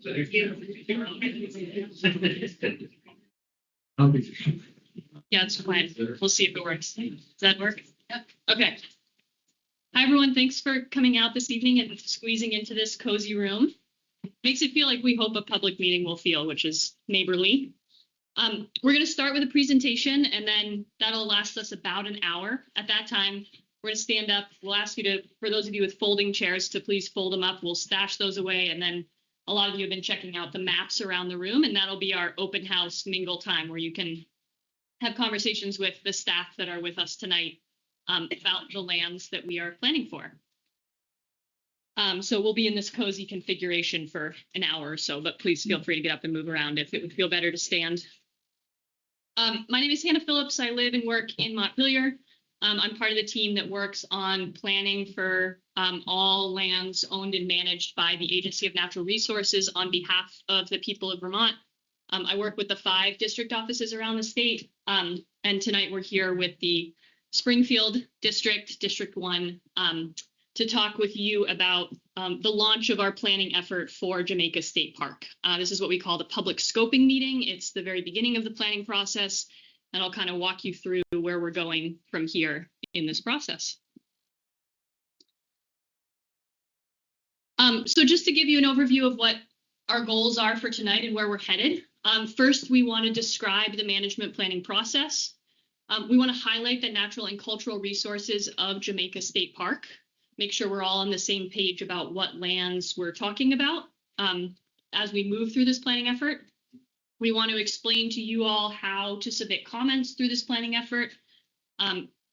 Yeah, it's fine. We'll see if it works. Does that work? Yep. Okay. Hi, everyone. Thanks for coming out this evening and squeezing into this cozy room. Makes it feel like we hope a public meeting will feel, which is neighborly. We're going to start with a presentation, and then that'll last us about an hour. At that time, we're going to stand up. We'll ask you to, for those of you with folding chairs, to please fold them up. We'll stash those away, and then a lot of you have been checking out the maps around the room, and that'll be our open house mingle time where you can have conversations with the staff that are with us tonight about the lands that we are planning for. So we'll be in this cozy configuration for an hour or so, but please feel free to get up and move around if it would feel better to stand. My name is Hannah Phillips. I live and work in Montpelier. I'm part of the team that works on planning for all lands owned and managed by the Agency of Natural Resources on behalf of the people of Vermont. I work with the 5 district offices around the state, and tonight we're here with the Springfield District, District 1, to talk with you about the launch of our planning effort for Jamaica State Park. This is what we call the public scoping meeting. It's the very beginning of the planning process, and I'll kind of walk you through where we're going from here in this process. So just to give you an overview of what our goals are for tonight and where we're headed. First, we want to describe the management planning process. We want to highlight the natural and cultural resources of Jamaica State Park. Make sure we're all on the same page about what lands we're talking about as we move through this planning effort. We want to explain to you all how to submit comments through this planning effort.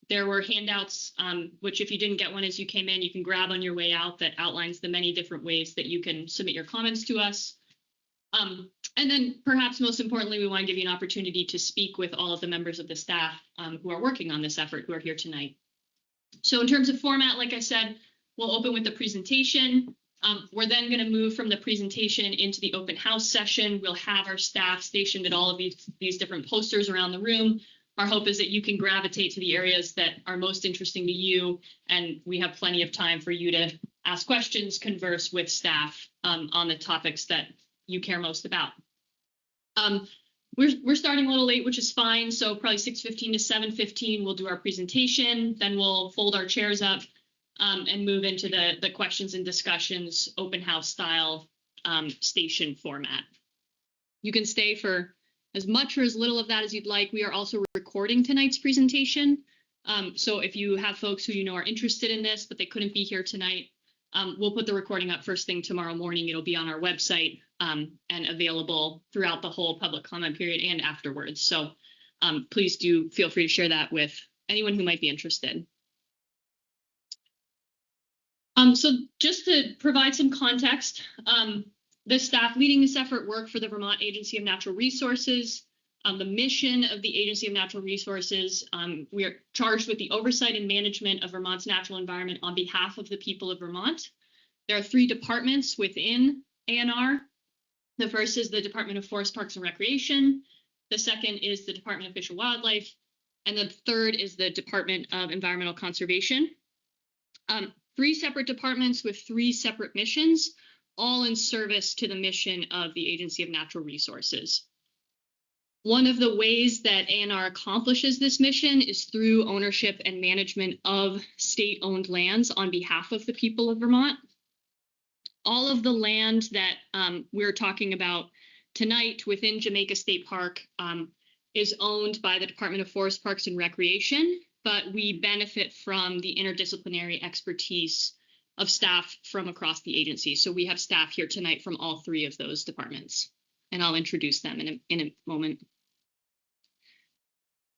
There were handouts, which if you didn't get one as you came in, you can grab on your way out, that outlines the many different ways that you can submit your comments to us. And then perhaps most importantly, we want to give you an opportunity to speak with all of the members of the staff who are working on this effort, who are here tonight. So in terms of format, like I said, we'll open with the presentation. We're then going to move from the presentation into the open house session. We'll have our staff stationed at all of these different posters around the room. Our hope is that you can gravitate to the areas that are most interesting to you, and we have plenty of time for you to ask questions, converse with staff on the topics that you care most about. We're starting a little late, which is fine. So probably 6:15 to 7:15, we'll do our presentation. Then we'll fold our chairs up and move into the questions and discussions, open house style station format. You can stay for as much or as little of that as you'd like. We are also recording tonight's presentation. So if you have folks who you know are interested in this, but they couldn't be here tonight, we'll put the recording up first thing tomorrow morning. It'll be on our website and available throughout the whole public comment period and afterwards. So please do feel free to share that with anyone who might be interested. So just to provide some context, the staff leading this effort work for the Vermont Agency of Natural Resources. The mission of the Agency of Natural Resources, we are charged with the oversight and management of Vermont's natural environment on behalf of the people of Vermont. There are 3 departments within ANR. The first is the Department of Forest, Parks, and Recreation. The second is the Department of Fish and Wildlife. And the third is the Department of Environmental Conservation. 3 separate departments with 3 separate missions, all in service to the mission of the Agency of Natural Resources. One of the ways that ANR accomplishes this mission is through ownership and management of state-owned lands on behalf of the people of Vermont. All of the land that we're talking about tonight within Jamaica State Park is owned by the Department of Forest, Parks, and Recreation, but we benefit from the interdisciplinary expertise of staff from across the agency. So we have staff here tonight from all 3 of those departments, and I'll introduce them in a moment.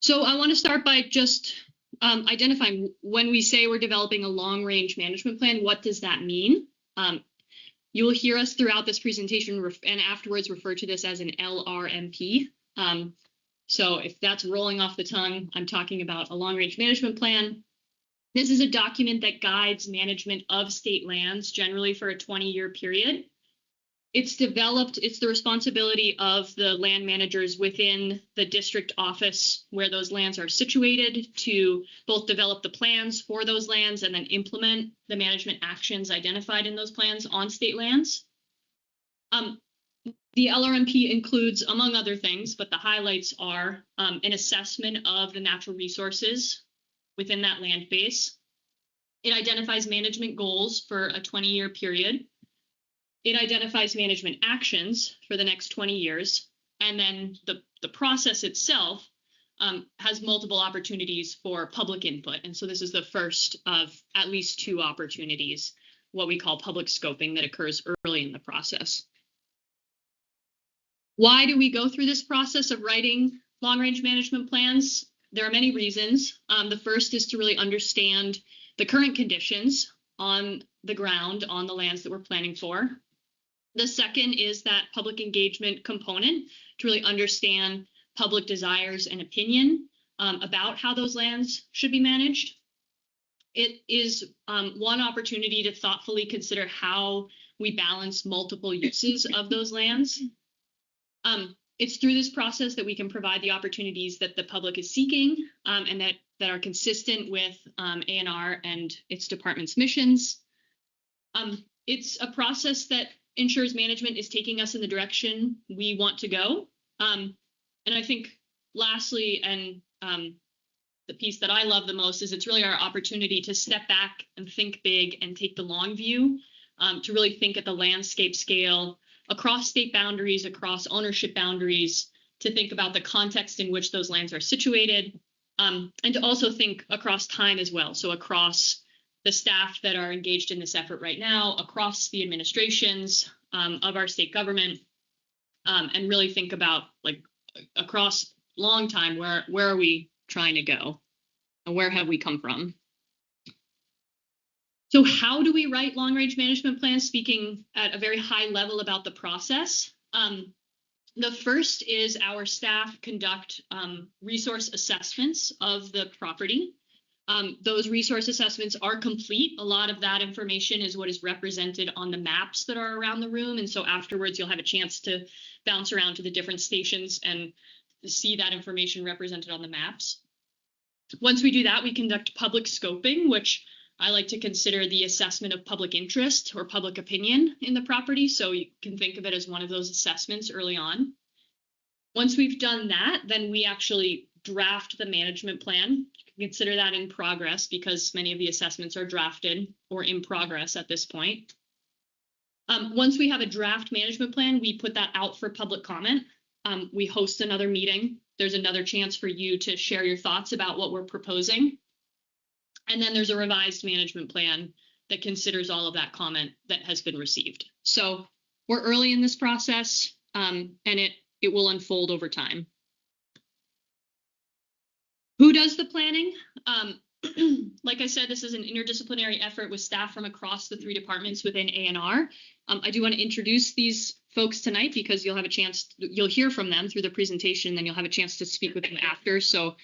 So I want to start by just identifying, when we say we're developing a long-range management plan, what does that mean? You will hear us throughout this presentation and afterwards refer to this as an LRMP. So if that's rolling off the tongue, I'm talking about a long-range management plan. This is a document that guides management of state lands, generally for a 20-year period. It's the responsibility of the land managers within the district office where those lands are situated to both develop the plans for those lands and then implement the management actions identified in those plans on state lands. The LRMP includes, among other things, but the highlights are an assessment of the natural resources within that land base. It identifies management goals for a 20-year period. It identifies management actions for the next 20 years. And then the process itself has multiple opportunities for public input. And so this is the first of at least 2 opportunities, what we call public scoping, that occurs early in the process. Why do we go through this process of writing long-range management plans? There are many reasons. The first is to really understand the current conditions on the ground, on the lands that we're planning for. The second is that public engagement component, to really understand public desires and opinion about how those lands should be managed. It is one opportunity to thoughtfully consider how we balance multiple uses of those lands. It's through this process that we can provide the opportunities that the public is seeking and that are consistent with ANR and its department's missions. It's a process that ensures management is taking us in the direction we want to go. And I think lastly, and the piece that I love the most, is it's really our opportunity to step back and think big and take the long view, to really think at the landscape scale, across state boundaries, across ownership boundaries, to think about the context in which those lands are situated, and to also think across time as well. So across the staff that are engaged in this effort right now, across the administrations of our state government, and really think about, like, across long time, where are we trying to go and where have we come from? So how do we write long-range management plans, speaking at a very high level about the process? The first is our staff conduct resource assessments of the property. Those resource assessments are complete. A lot of that information is what is represented on the maps that are around the room. And so afterwards, you'll have a chance to bounce around to the different stations and see that information represented on the maps. Once we do that, we conduct public scoping, which I like to consider the assessment of public interest or public opinion in the property. So you can think of it as one of those assessments early on. Once we've done that, then we actually draft the management plan. Consider that in progress, because many of the assessments are drafted or in progress at this point. Once we have a draft management plan, we put that out for public comment. We host another meeting. There's another chance for you to share your thoughts about what we're proposing. And then there's a revised management plan that considers all of that comment that has been received. So we're early in this process, and it will unfold over time. Who does the planning? Like I said, this is an interdisciplinary effort with staff from across the 3 departments within ANR. I do want to introduce these folks tonight because you'll have a chance, you'll hear from them through the presentation, and then you'll have a chance to speak with them after. So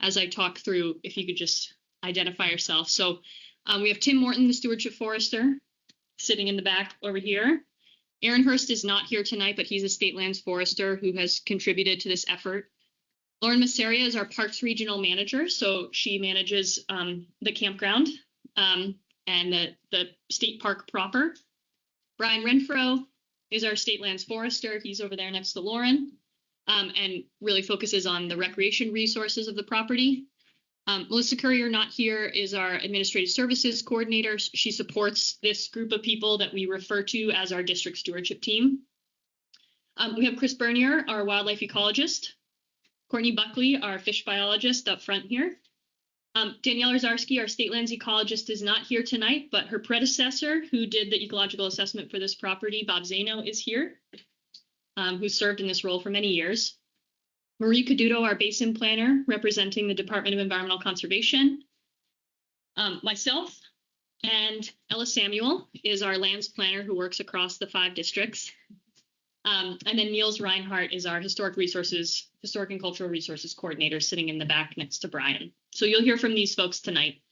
as I talk through, if you could just identify yourself. So we have Tim Morton, the Stewardship Forester, sitting in the back over here. Aaron Hurst is not here tonight, but he's a state lands forester who has contributed to this effort. Lauren Masseria is our Parks Regional Manager, so she manages the campground and the state park proper. Brian Renfro is our state lands forester. He's over there next to Lauren, and really focuses on the recreation resources of the property. Melissa Courier, not here, is our administrative services coordinator. She supports this group of people that we refer to as our district stewardship team. We have Chris Bernier, our wildlife ecologist. Courtney Buckley, our fish biologist, up front here. Danielle Ozarski, our state lands ecologist, is not here tonight, but her predecessor, who did the ecological assessment for this property, Bob Zano, is here, who served in this role for many years. Marie Caduto, our basin planner, representing the Department of Environmental Conservation. Myself, and Ella Samuel is our lands planner who works across the 5 districts. And then Niels Reinhardt is our historic and cultural resources coordinator, sitting in the back next to Brian. So you'll hear from these folks tonight.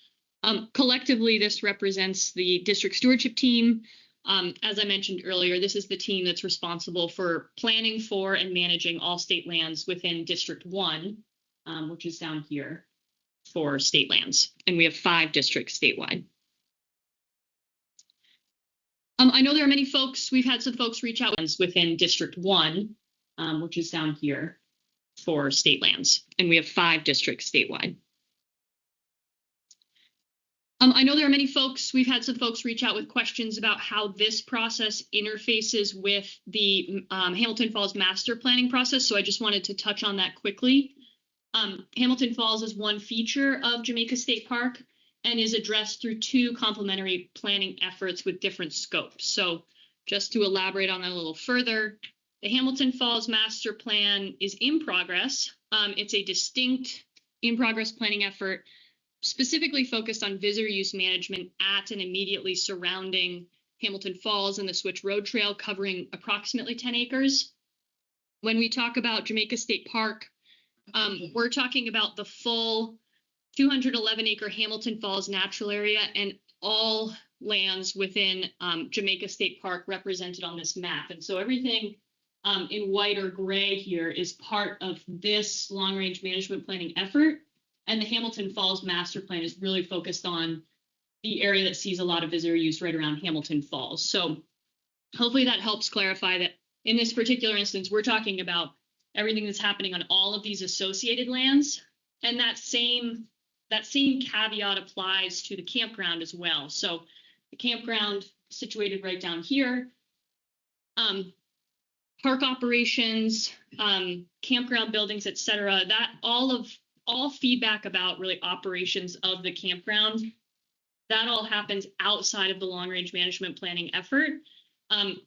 Collectively, this represents the district stewardship team. As I mentioned earlier, this is the team that's responsible for planning for and managing all state lands within District 1, which is down here for state lands. And we have 5 districts statewide. I know there are many folks, we've had some folks reach out within District 1, which is down here for state lands, and we have 5 districts statewide. I know there are many folks, we've had some folks reach out with questions about how this process interfaces with the Hamilton Falls master planning process, so I just wanted to touch on that quickly. Hamilton Falls is one feature of Jamaica State Park and is addressed through 2 complementary planning efforts with different scopes. So just to elaborate on that a little further, the Hamilton Falls Master Plan is in progress. It's a distinct in-progress planning effort specifically focused on visitor use management at and immediately surrounding Hamilton Falls and the Switch Road Trail, covering approximately 10 acres. When we talk about Jamaica State Park, we're talking about the full 211-acre Hamilton Falls natural area and all lands within Jamaica State Park represented on this map. And so everything in white or gray here is part of this long-range management planning effort. And the Hamilton Falls master plan is really focused on the area that sees a lot of visitor use right around Hamilton Falls. So hopefully that helps clarify that in this particular instance, we're talking about everything that's happening on all of these associated lands. And that same caveat applies to the campground as well. So the campground situated right down here, park operations, campground buildings, et cetera, that all feedback about really operations of the campground, that all happens outside of the long range management planning effort.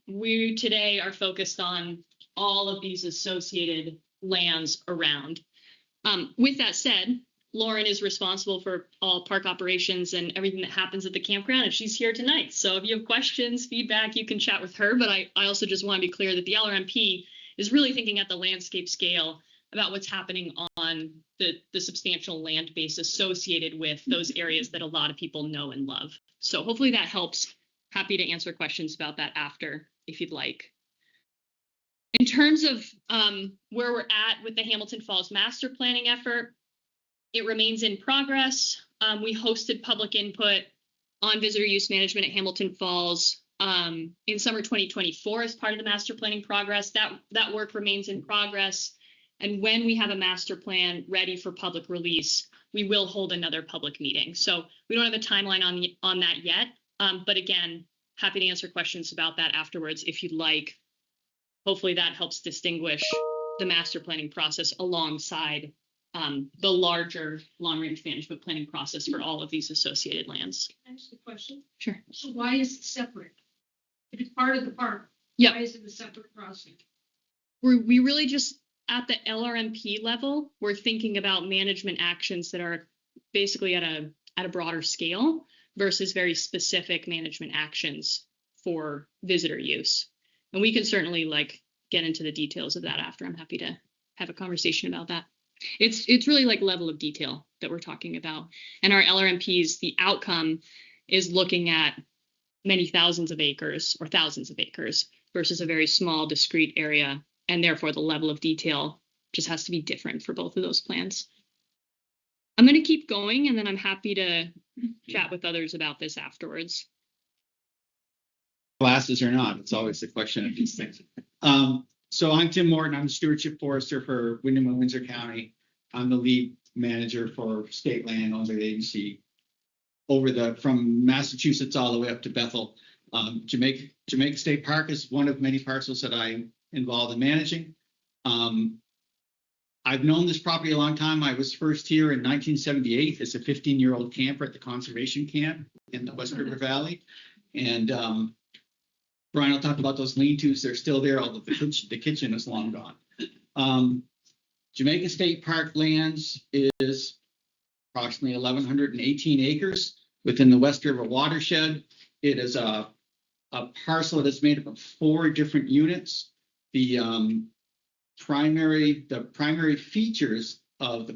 We today are focused on all of these associated lands around. With that said, Lauren is responsible for all park operations and everything that happens at the campground, and she's here tonight. So if you have questions, feedback, you can chat with her. But I also just want to be clear that the LRMP is really thinking at the landscape scale about what's happening on the substantial land base associated with those areas that a lot of people know and love. So hopefully that helps. Happy to answer questions about that after, if you'd like. In terms of where we're at with the Hamilton Falls master planning effort, it remains in progress. We hosted public input on visitor use management at Hamilton Falls in summer 2024 as part of the master planning progress. That work remains in progress. And when we have a master plan ready for public release, we will hold another public meeting. So we don't have a timeline on that yet. But again, happy to answer questions about that afterwards if you'd like. Hopefully that helps distinguish the master planning process alongside the larger long-range management planning process for all of these associated lands. Can I ask a question? Sure. So why is it separate? If it's part of the park, Yep. Why is it a separate process? We really just, at the LRMP level, we're thinking about management actions that are basically at a broader scale versus very specific management actions for visitor use. And we can certainly get into the details of that after. I'm happy to have a conversation about that. It's really level of detail that we're talking about. And our LRMPs, the outcome is looking at many thousands of acres or thousands of acres versus a very small discrete area. And therefore the level of detail just has to be different for both of those plans. I'm going to keep going and then I'm happy to chat with others about this afterwards. Classes or not, it's always the question of these things. So I'm Tim Morton. I'm the stewardship forester for Windham and Windsor County. I'm the lead manager for state land owned by the agency from Massachusetts all the way up to Bethel. Jamaica State Park is one of many parcels that I'm involved in managing. I've known this property a long time. I was first here in 1978 as a 15-year-old camper at the conservation camp in the West River Valley. And Brian will talk about those lean-tos. They're still there, although the kitchen is long gone. Jamaica State Park lands is approximately 1,118 acres within the West River watershed. It is a parcel that is made up of 4 different units. The primary features of the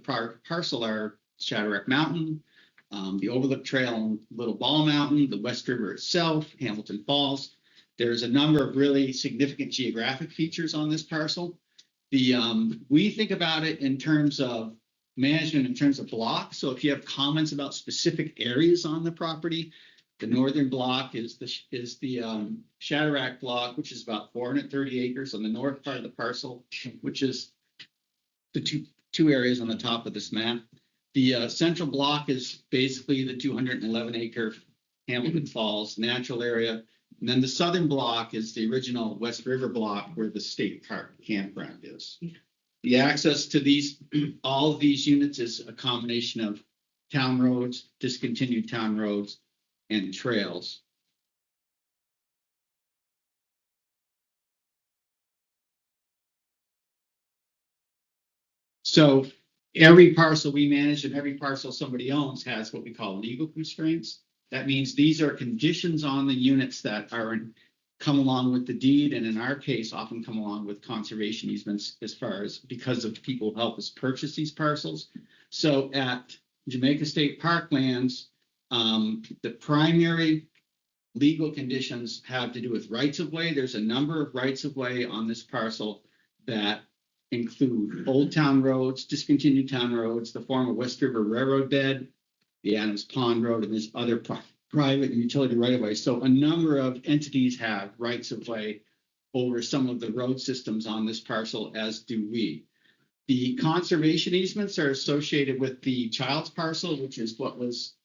parcel are Shadrack Mountain, the Overlook Trail and Little Ball Mountain, the West River itself, Hamilton Falls. There's a number of really significant geographic features on this parcel. We think about it in terms of management, in terms of blocks. So if you have comments about specific areas on the property, The northern block is the Shadrack block, which is about 430 acres on the north part of the parcel, which is the two areas on the top of this map. The central block is basically the 211 acre Hamilton Falls natural area. And then the southern block is the original West River block where the state park campground is. The access to all of these units is a combination of town roads, discontinued town roads, and trails. So every parcel we manage and every parcel somebody owns has what we call legal constraints. That means these are conditions on the units that come along with the deed, and in our case, often come along with conservation easements as far as because of people who help us purchase these parcels. So at Jamaica State Parklands, the primary legal conditions have to do with rights of way. There's a number of rights of way on this parcel that include old town roads, discontinued town roads, the former West River Railroad bed, the Adams Pond Road, and there's other private and utility right of way. So a number of entities have rights of way over some of the road systems on this parcel, as do we. The conservation easements are associated with the Child's parcel, which is what was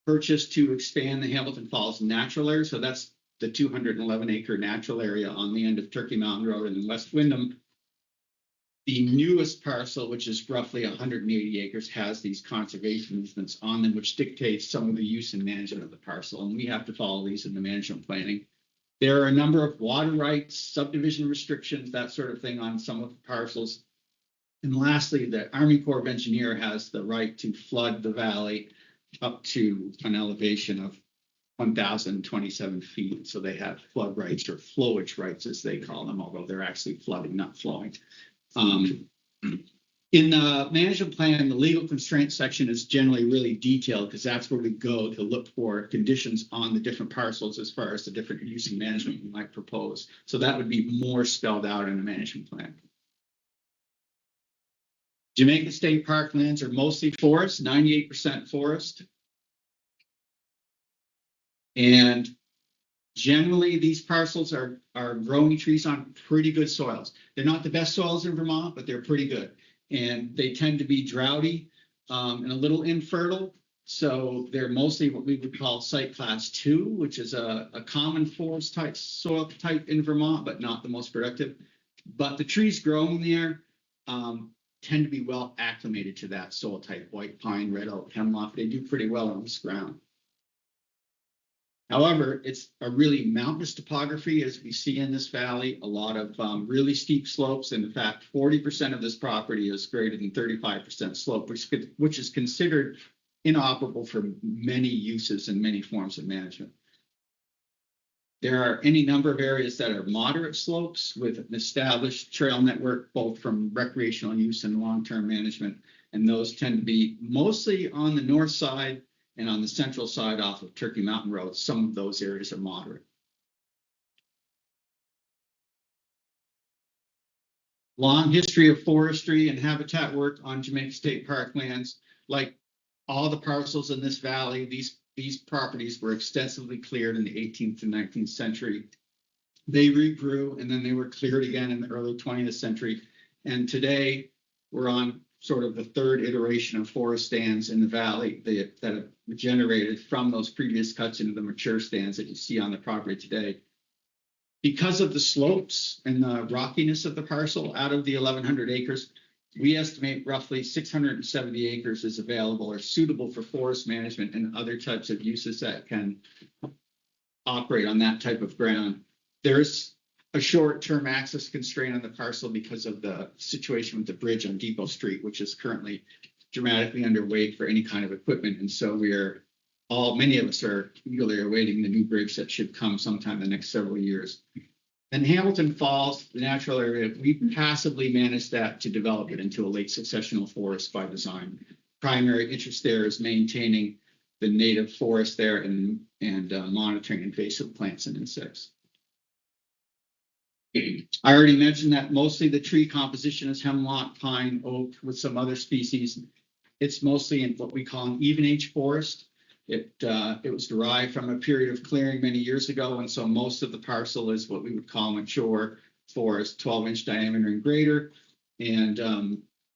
purchased to expand the Hamilton Falls natural area. So that's the 211 acre natural area on the end of Turkey Mountain Road and in West Windham. The newest parcel, which is roughly 180 acres, has these conservation easements on them, which dictates some of the use and management of the parcel. And we have to follow these in the management planning. There are a number of water rights, subdivision restrictions, that sort of thing on some of the parcels. And lastly, the Army Corps of Engineers has the right to flood the valley up to an elevation of 1,027 feet. So they have flood rights, or flowage rights as they call them, although they're actually flooding, not flowing. In the management plan, the legal constraint section is generally really detailed because that's where we go to look for conditions on the different parcels as far as the different use and management we might propose. So that would be more spelled out in the management plan. Jamaica State Parklands are mostly forest, 98% forest. And generally, these parcels are growing trees on pretty good soils. They're not the best soils in Vermont, but they're pretty good. And they tend to be droughty and a little infertile. So they're mostly what we would call site class 2, which is a common forest type soil type in Vermont, but not the most productive. But the trees growing there tend to be well acclimated to that soil type: white pine, red oak, hemlock. They do pretty well on this ground. However, it's a really mountainous topography, as we see in this valley, a lot of really steep slopes. And in fact, 40% of this property is greater than 35% slope, which is considered inoperable for many uses and many forms of management. There are any number of areas that are moderate slopes with an established trail network, both from recreational use and long-term management. And those tend to be mostly on the north side and on the central side off of Turkey Mountain Road. Some of those areas are moderate. Long history of forestry and habitat work on Jamaica State Parklands. Like all the parcels in this valley, these properties were extensively cleared in the 18th and 19th century. They regrew and then they were cleared again in the early 20th century. And today we're on sort of the third iteration of forest stands in the valley that have generated from those previous cuts into the mature stands that you see on the property today. Because of the slopes and the rockiness of the parcel, out of the 1,100 acres, we estimate roughly 670 acres is available or suitable for forest management and other types of uses that can operate on that type of ground. There's a short-term access constraint on the parcel because of the situation with the bridge on Depot Street, which is currently dramatically underweight for any kind of equipment. And so many of us are eagerly awaiting the new bridge that should come sometime in the next several years. And Hamilton Falls, the natural area, we passively managed that to develop it into a late successional forest by design. Primary interest there is maintaining the native forest there and monitoring invasive plants and insects. I already mentioned that mostly the tree composition is hemlock, pine, oak with some other species. It's mostly in what we call an even age forest. It was derived from a period of clearing many years ago, and so most of the parcel is what we would call mature forest, 12-inch diameter and greater. And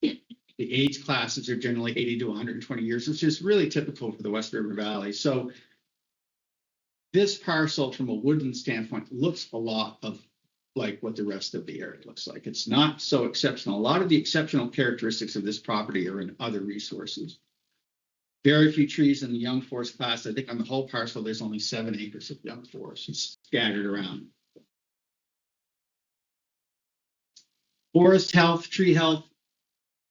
the age classes are generally 80 to 120 years, which is really typical for the West River Valley. So this parcel, from a woodland standpoint, looks a lot of like what the rest of the area looks like. It's not so exceptional. A lot of the exceptional characteristics of this property are in other resources. Very few trees in the young forest class. I think on the whole parcel, there's only 7 acres of young forest. It's scattered around. Forest health, tree health.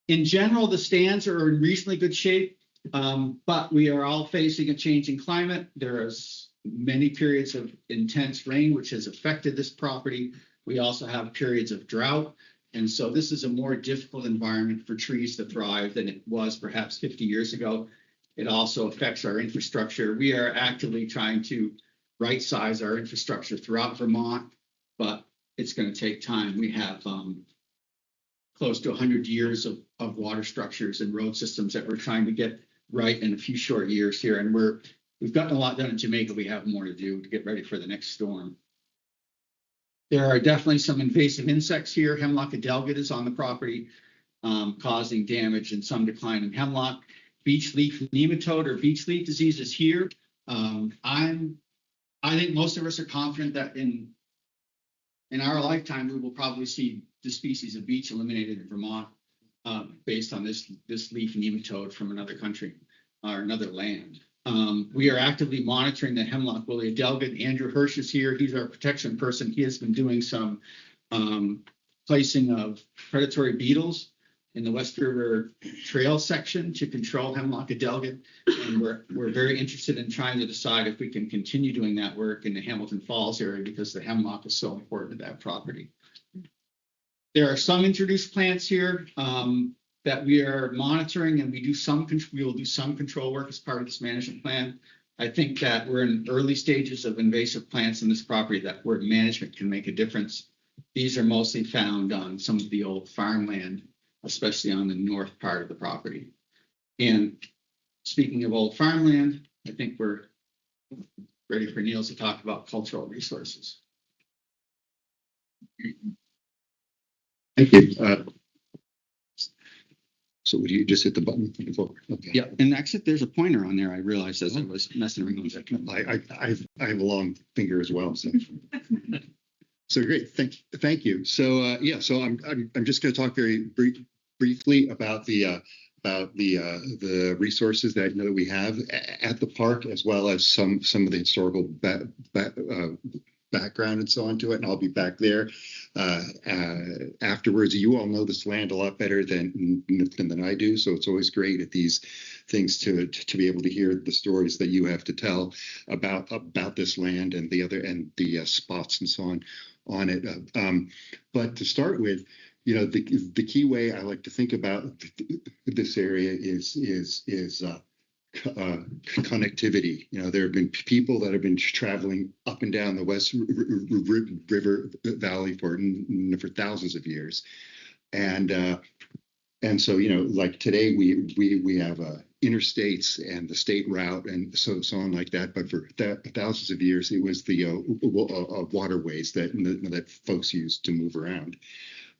In general, the stands are in reasonably good shape, but we are all facing a changing climate. There is many periods of intense rain, which has affected this property. We also have periods of drought. And so this is a more difficult environment for trees to thrive than it was perhaps 50 years ago. It also affects our infrastructure. We are actively trying to right-size our infrastructure throughout Vermont, but it's going to take time. We have close to 100 years of water structures and road systems that we're trying to get right in a few short years here. And we've gotten a lot done in Jamaica. We have more to do to get ready for the next storm. There are definitely some invasive insects here. Hemlock adelgid is on the property, causing damage and some decline in hemlock. Beech leaf nematode or beech leaf disease is here. I think most of us are confident that in our lifetime, we will probably see the species of beech eliminated in Vermont based on this leaf nematode from another country or another land. We are actively monitoring the hemlock woolly adelgid. Andrew Hirsch is here. He's our protection person. He has been doing some placing of predatory beetles in the West River Trail section to control hemlock adelgid. And we're very interested in trying to decide if we can continue doing that work in the Hamilton Falls area because the hemlock is so important to that property. There are some introduced plants here that we are monitoring, and we will do some control work as part of this management plan. I think that we're in early stages of invasive plants in this property where management can make a difference. These are mostly found on some of the old farmland, especially on the north part of the property. And speaking of old farmland, I think we're ready for Niels to talk about cultural resources. Thank you. So would you just hit the button before? Okay. Yeah, and actually there's a pointer on there. I realized as I was messing around with it. I have a long finger as well. So great. Thank you. So so I'm just going to talk very briefly about the resources that we have at the park, as well as some of the historical background and so on to it, and I'll be back there afterwards. You all know this land a lot better than I do, so it's always great at these things to be able to hear the stories that you have to tell about this land and the spots and so on it. But to start with, the key way I like to think about this area is connectivity. There have been people that have been traveling up and down the West River Valley for thousands of years, and so like today we have interstates and the state route and so on like that. But for thousands of years, it was the waterways that folks used to move around.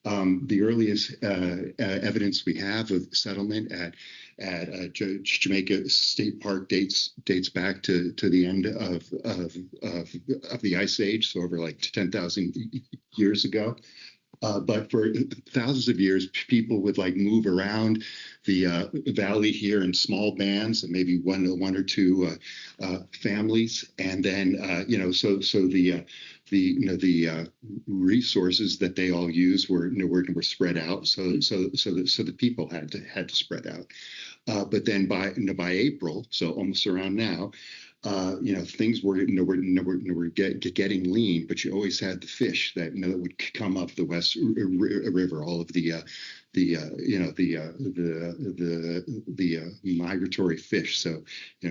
The earliest evidence we have of settlement at Jamaica State Park dates back to the end of the Ice Age, so over like 10,000 years ago. But for thousands of years, people would move around the valley here in small bands, and maybe one or two families, and then so the resources that they all use were spread out. So the people had to spread out. But then by April, so almost around now, things were getting lean, but you always had the fish that would come up the West River, all of the migratory fish. So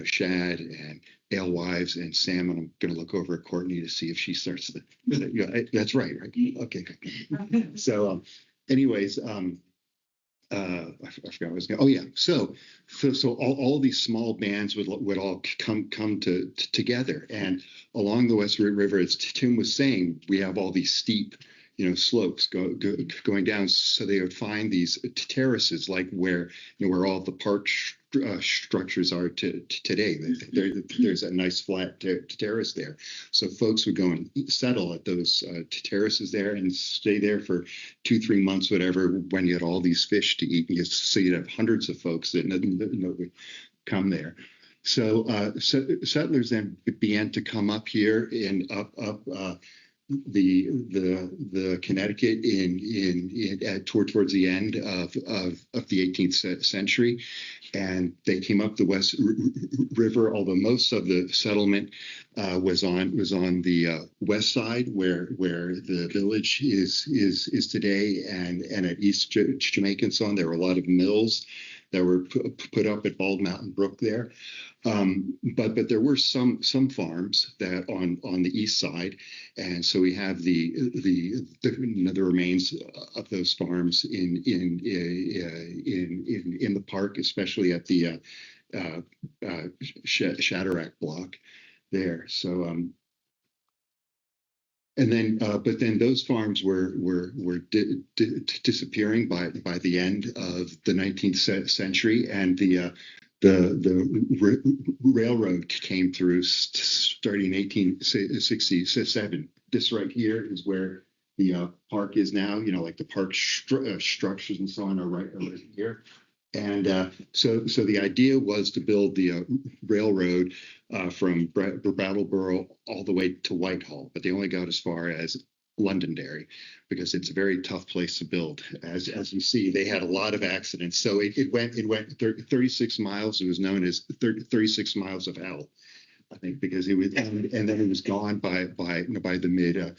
shad and alewives and salmon. I'm going to look over at Courtney to see if she starts that's right? Okay. So anyways, I forgot what I was going. Oh yeah, so all these small bands would all come together, and along the West River, as Tim was saying, we have all these steep, slopes going down. So they would find these terraces, like where where all the park structures are today. There's a nice flat terrace there, so folks would go and settle at those terraces there and stay there for 2-3 months, whatever. When you had all these fish to eat, so you'd have hundreds of folks that would come there. So settlers then began to come up here and up the Connecticut towards the end of the 18th century, and they came up the West River. Although most of the settlement was on the west side, where the village is today, and at East Jamaica and so on. There were a lot of mills that were put up at Bald Mountain Brook there. But there were some farms that on the east side, and so we have the remains of those farms in the park, especially at the Shadrach block there. So but then those farms were disappearing by the end of the 19th century, and the railroad came through starting in 1867. This right here is where the park is now. Like the park structures and so on are right here. And so the idea was to build the railroad from Brattleboro all the way to Whitehall, but they only got as far as Londonderry, because it's a very tough place to build. As you see, they had a lot of accidents. So it went 36 miles. It was known as 36 miles of hell, I think, because it was, and then it was gone by the mid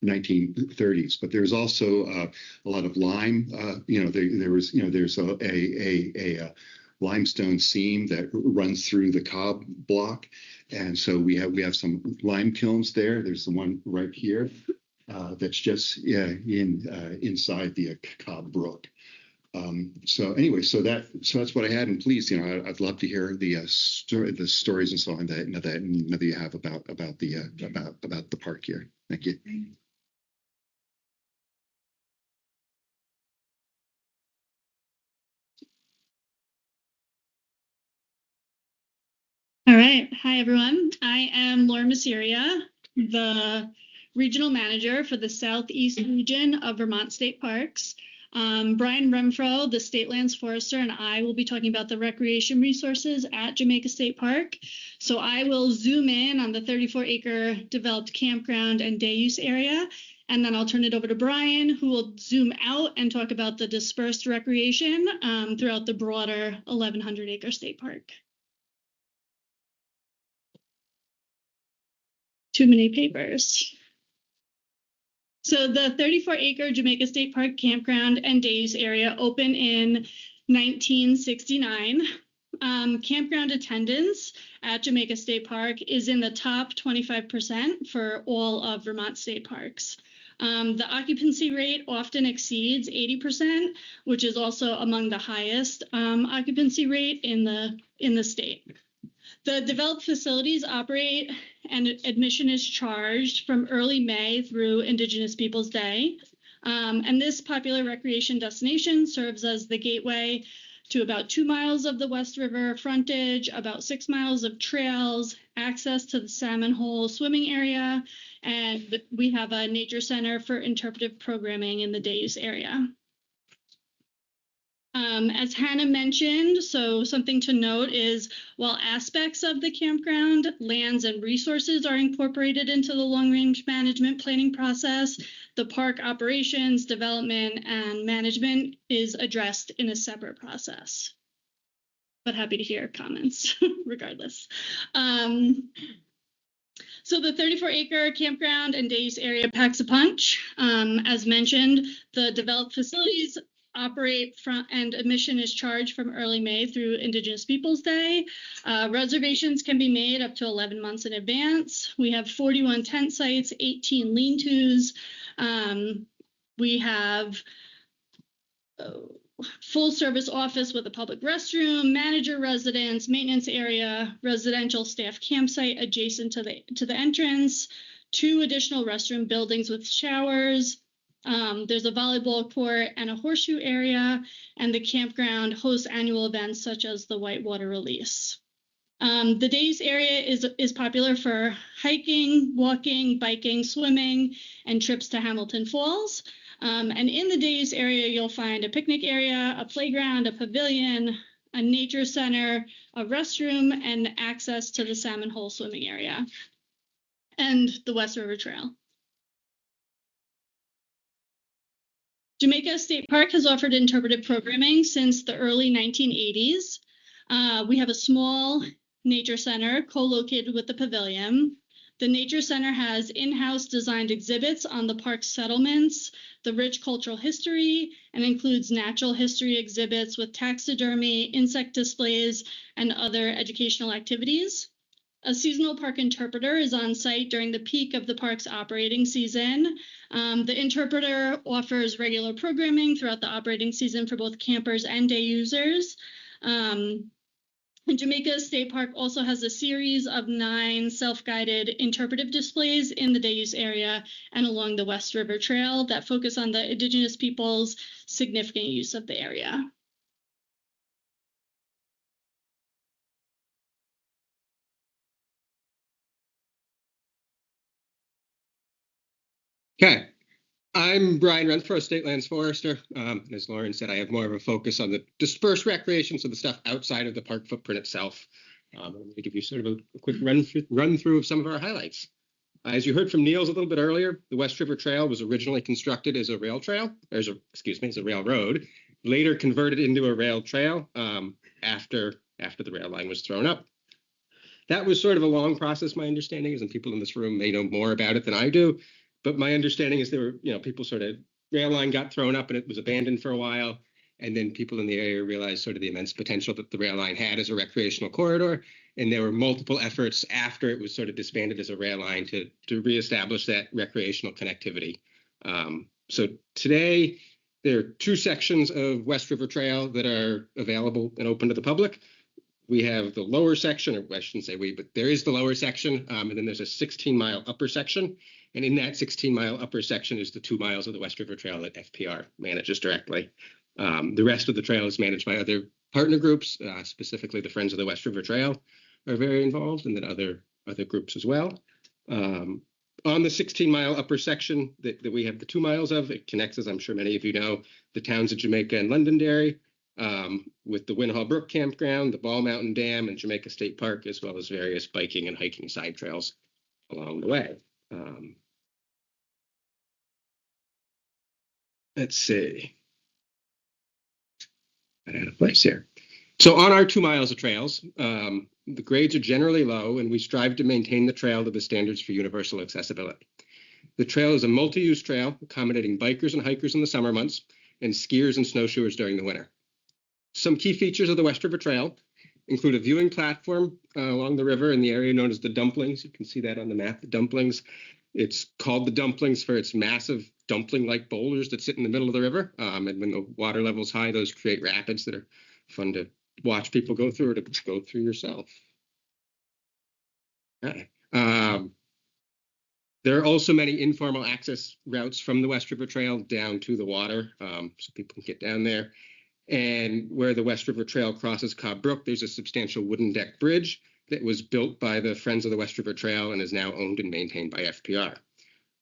1930s. But there's also a lot of lime. There's a limestone seam that runs through the cob block, and so we have some lime kilns there. There's the one right here. That's just inside the Cobb Brook. So anyway, so that's what I had. And please, I'd love to hear the stories and so on that you have about the park here. Thank you. All right. Hi, everyone. I am Laura Masseria, the regional manager for the Southeast region of Vermont State Parks. Brian Renfro, the state lands forester, and I will be talking about the recreation resources at Jamaica State Park. So I will zoom in on the 34-acre developed campground and day use area, and then I'll turn it over to Brian, who will zoom out and talk about the dispersed recreation throughout the broader 1,100-acre state park. Too many papers. So the 34-acre Jamaica State Park campground and day use area opened in 1969. Campground attendance at Jamaica State Park is in the top 25% for all of Vermont state parks. The occupancy rate often exceeds 80%, which is also among the highest occupancy rate in the state. The developed facilities operate and admission is charged from early May through Indigenous Peoples Day. And this popular recreation destination serves as the gateway to about 2 miles of the West River frontage, about 6 miles of trails, access to the Salmon Hole swimming area, and we have a nature center for interpretive programming in the day use area. As Hannah mentioned, so something to note is while aspects of the campground, lands, and resources are incorporated into the long-range management planning process, the park operations, development, and management is addressed in a separate process. But happy to hear comments regardless. So the 34-acre campground and day use area packs a punch. As mentioned, the developed facilities operate from, and admission is charged from early May through Indigenous Peoples Day. Reservations can be made up to 11 months in advance. We have 41 tent sites, 18 lean-tos. We have full service office with a public restroom, manager residence, maintenance area, residential staff campsite adjacent to the entrance, 2 additional restroom buildings with showers. There's a volleyball court and a horseshoe area, and the campground hosts annual events such as the Whitewater Release. The Days area is popular for hiking, walking, biking, swimming, and trips to Hamilton Falls. And in the Days area, you'll find a picnic area, a playground, a pavilion, a nature center, a restroom, and access to the Salmon Hole swimming area, and the West River Trail. Jamaica State Park has offered interpretive programming since the early 1980s. We have a small nature center co-located with the pavilion. The nature center has in-house designed exhibits on the park's settlements, the rich cultural history, and includes natural history exhibits with taxidermy, insect displays, and other educational activities. A seasonal park interpreter is on site during the peak of the park's operating season. The interpreter offers regular programming throughout the operating season for both campers and day users. And Jamaica State Park also has a series of 9 self-guided interpretive displays in the day use area and along the West River Trail that focus on the Indigenous people's significant use of the area. Okay, I'm Brian Renfro, State Lands Forester. As Lauren said, I have more of a focus on the dispersed recreation, so the stuff outside of the park footprint itself. I'm going to give you sort of a quick run through of some of our highlights. As you heard from Niels a little bit earlier, the West River Trail was originally constructed as a rail trail, as a railroad, later converted into a rail trail after the rail line was thrown up. That was sort of a long process, my understanding is, and people in this room may know more about it than I do. But my understanding is there were, people sort of, rail line got thrown up and it was abandoned for a while. And then people in the area realized sort of the immense potential that the rail line had as a recreational corridor. And there were multiple efforts after it was sort of disbanded as a rail line to reestablish that recreational connectivity. So today, there are 2 sections of West River Trail that are available and open to the public. We have the lower section, or I shouldn't say we, but there is the lower section, and then there's a 16-mile upper section. And in that 16-mile upper section is the 2 miles of the West River Trail that FPR manages directly. The rest of the trail is managed by other partner groups, specifically the Friends of the West River Trail are very involved, and then other groups as well. On the 16-mile upper section that we have the 2 miles of, it connects, as I'm sure many of you know, the towns of Jamaica and Londonderry, with the Winhall Brook Campground, the Ball Mountain Dam, and Jamaica State Park, as well as various biking and hiking side trails along the way. Let's see. I had a place here. So on our 2 miles of trails, the grades are generally low, and we strive to maintain the trail to the standards for universal accessibility. The trail is a multi-use trail, accommodating bikers and hikers in the summer months, and skiers and snowshoers during the winter. Some key features of the West River Trail include a viewing platform along the river in the area known as the Dumplings. You can see that on the map, the Dumplings. It's called the Dumplings for its massive dumpling-like boulders that sit in the middle of the river. And when the water level's high, those create rapids that are fun to watch people go through or to go through yourself. Okay. There are also many informal access routes from the West River Trail down to the water, so people can get down there. And where the West River Trail crosses Cobb Brook, there's a substantial wooden deck bridge that was built by the Friends of the West River Trail and is now owned and maintained by FPR.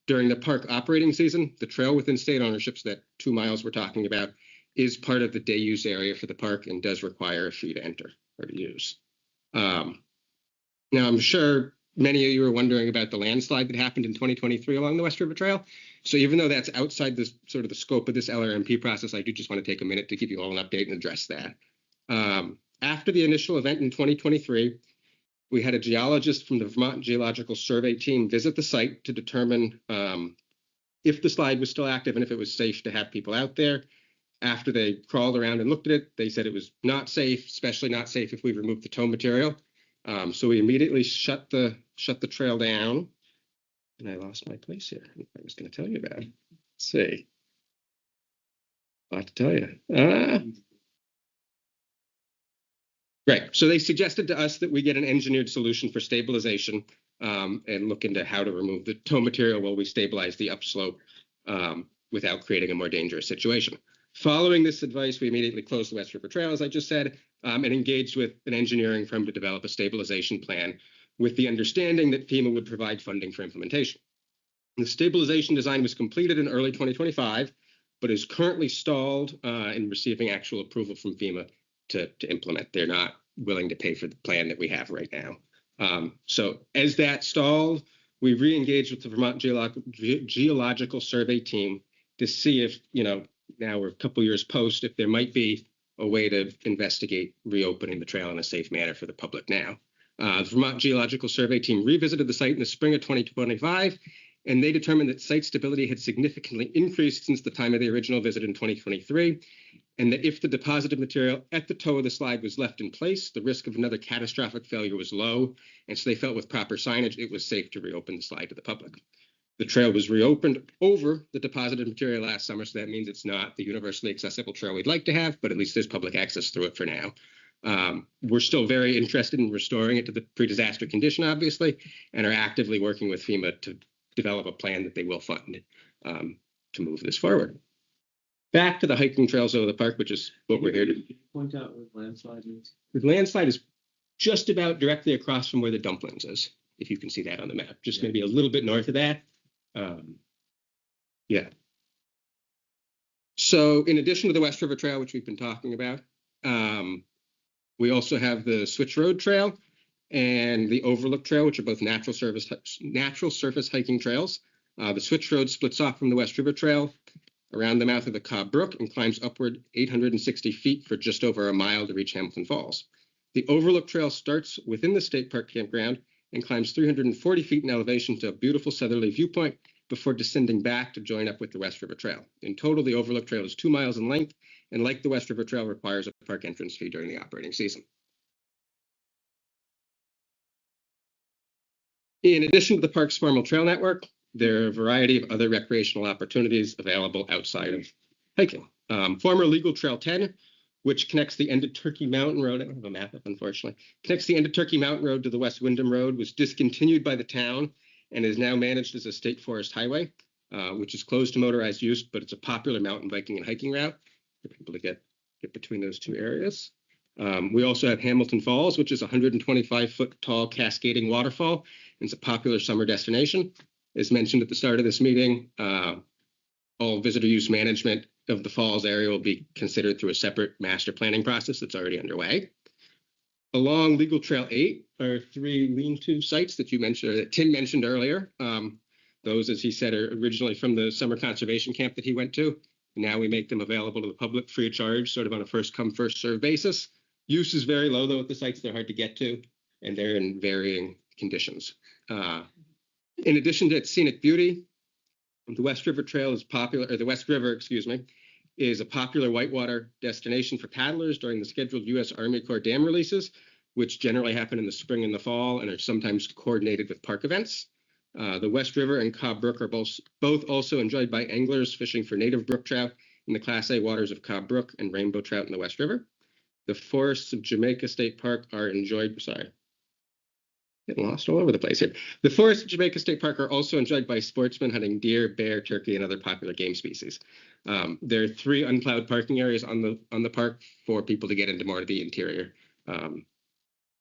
During the park operating season, the trail within state ownership, so that 2 miles we're talking about, is part of the day use area for the park and does require a fee to enter or to use. Now, I'm sure many of you are wondering about the landslide that happened in 2023 along the West River Trail. So even though that's outside the sort of the scope of this LRMP process, I do just want to take a minute to give you all an update and address that. After the initial event in 2023, we had a geologist from the Vermont Geological Survey team visit the site to determine if the slide was still active and if it was safe to have people out there. After they crawled around and looked at it, they said it was not safe, especially not safe if we removed the tow material. So we immediately shut the trail down. And I lost my place here. I was going to tell you about it. Let's see. A lot to tell you. Right. So they suggested to us that we get an engineered solution for stabilization and look into how to remove the tow material while we stabilize the upslope without creating a more dangerous situation. Following this advice, we immediately closed the West River Trail, as I just said, and engaged with an engineering firm to develop a stabilization plan with the understanding that FEMA would provide funding for implementation. The stabilization design was completed in early 2025, but is currently stalled in receiving actual approval from FEMA to implement. They're not willing to pay for the plan that we have right now. So as that stalled, we re-engaged with the Vermont Geological Survey team to see if, now we're a couple years post, if there might be a way to investigate reopening the trail in a safe manner for the public now. The Vermont Geological Survey team revisited the site in the spring of 2025, and they determined that site stability had significantly increased since the time of the original visit in 2023, and that if the deposited material at the toe of the slide was left in place, the risk of another catastrophic failure was low, and so they felt with proper signage, it was safe to reopen the slide to the public. The trail was reopened over the deposited material last summer, so that means it's not the universally accessible trail we'd like to have, but at least there's public access through it for now. We're still very interested in restoring it to the pre-disaster condition, obviously, and are actively working with FEMA to develop a plan that they will fund to move this forward. Back to the hiking trails of the park, which is what we're here to point out where the landslide is. The landslide is just about directly across from where the Dumplings is, if you can see that on the map, just maybe a little bit north of that. Yeah. So in addition to the West River Trail, which we've been talking about, we also have the Switch Road Trail and the Overlook Trail, which are both natural surface hiking trails. The Switch Road splits off from the West River Trail around the mouth of the Cobb Brook and climbs upward 860 feet for just over a mile to reach Hamilton Falls. The Overlook Trail starts within the state park campground and climbs 340 feet in elevation to a beautiful southerly viewpoint before descending back to join up with the West River Trail. In total, the Overlook Trail is 2 miles in length, and like the West River Trail, requires a park entrance fee during the operating season. In addition to the park's formal trail network, there are a variety of other recreational opportunities available outside of hiking. Former Legal Trail 10, which connects the end of Turkey Mountain Road, I don't have a map up, unfortunately, connects the end of Turkey Mountain Road to the West Windham Road, was discontinued by the town and is now managed as a state forest highway, which is closed to motorized use, but it's a popular mountain biking and hiking route for people to get between those two areas. We also have Hamilton Falls, which is a 125-foot tall cascading waterfall. It's a popular summer destination. As mentioned at the start of this meeting, all visitor use management of the falls area will be considered through a separate master planning process that's already underway. Along Legal Trail 8 are 3 lean-to sites that you mentioned, or that Tim mentioned earlier. Those, as he said, are originally from the summer conservation camp that he went to. Now we make them available to the public free of charge, sort of on a first-come, first-served basis. Use is very low, though, at the sites. They're hard to get to, and they're in varying conditions. In addition to its scenic beauty, the West River Trail is popular, or the West River, excuse me, is a popular whitewater destination for paddlers during the scheduled U.S. Army Corps dam releases, which generally happen in the spring and the fall and are sometimes coordinated with park events. The West River and Cobb Brook are both also enjoyed by anglers fishing for native brook trout in the Class A waters of Cobb Brook and rainbow trout in the West River. The forests of Jamaica State Park are enjoyed, getting lost all over the place here. The forests of Jamaica State Park are also enjoyed by sportsmen hunting deer, bear, turkey, and other popular game species. There are 3 unplowed parking areas on the park for people to get into more of the interior.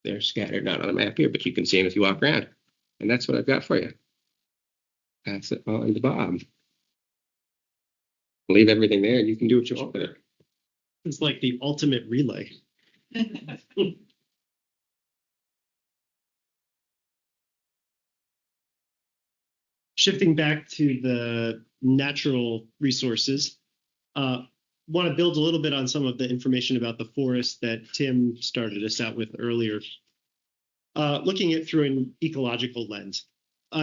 They're scattered, not on the map here, but you can see them if you walk around. And that's what I've got for you. Pass it on to Bob. Leave everything there, and you can do what you want with it. It's like the ultimate relay. Shifting back to the natural resources, want to build a little bit on some of the information about the forest that Tim started us out with earlier. Looking at through an ecological lens,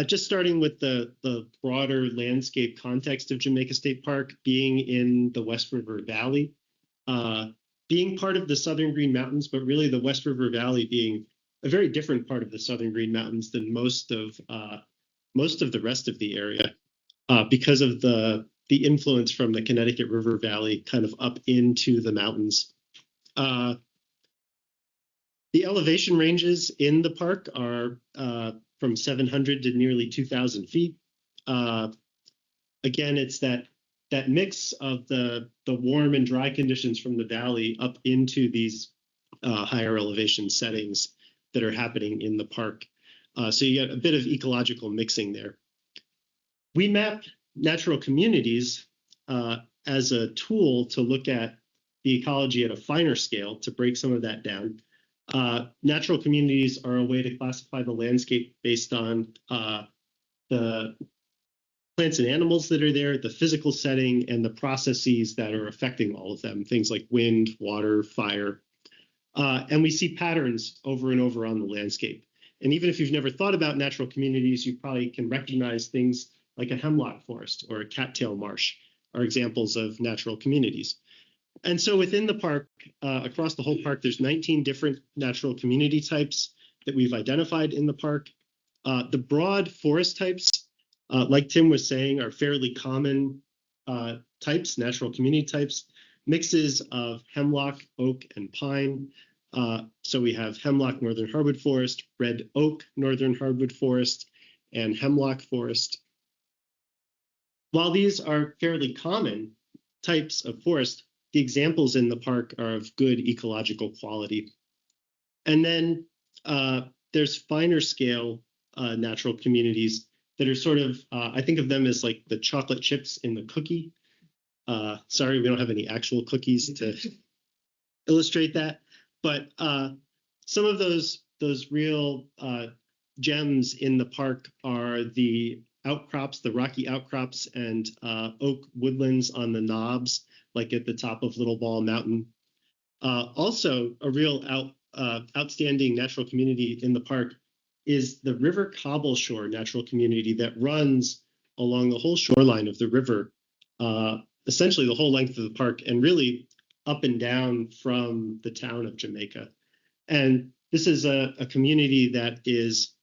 just starting with the broader landscape context of Jamaica State Park being in the West River Valley, being part of the Southern Green Mountains, but really the West River Valley being a very different part of the Southern Green Mountains than most of the rest of the area, because of the the influence from the Connecticut River Valley kind of up into the mountains. The elevation ranges in the park are from 700 to nearly 2,000 feet. Again, it's that mix of the warm and dry conditions from the valley up into these higher elevation settings that are happening in the park. So you get a bit of ecological mixing there. We map natural communities as a tool to look at the ecology at a finer scale to break some of that down. Natural communities are a way to classify the landscape based on the plants and animals that are there, the physical setting, and the processes that are affecting all of them, things like wind, water, fire. And we see patterns over and over on the landscape. And even if you've never thought about natural communities, you probably can recognize things like a hemlock forest or a cattail marsh are examples of natural communities. And so within the park, across the whole park, there's 19 different natural community types that we've identified in the park. The broad forest types, like Tim was saying, are fairly common types, natural community types, mixes of hemlock, oak, and pine. So we have hemlock northern hardwood forest, red oak northern hardwood forest, and hemlock forest. While these are fairly common types of forest, the examples in the park are of good ecological quality. And then there's finer scale natural communities that are sort of, I think of them as like the chocolate chips in the cookie. Sorry, we don't have any actual cookies to illustrate that. But some of those real gems in the park are the outcrops, the rocky outcrops and oak woodlands on the knobs, like at the top of Little Ball Mountain. Also, a real outstanding natural community in the park is the River Cobbleshore natural community that runs along the whole shoreline of the river, essentially the whole length of the park, and really up and down from the town of Jamaica. And this is a community that is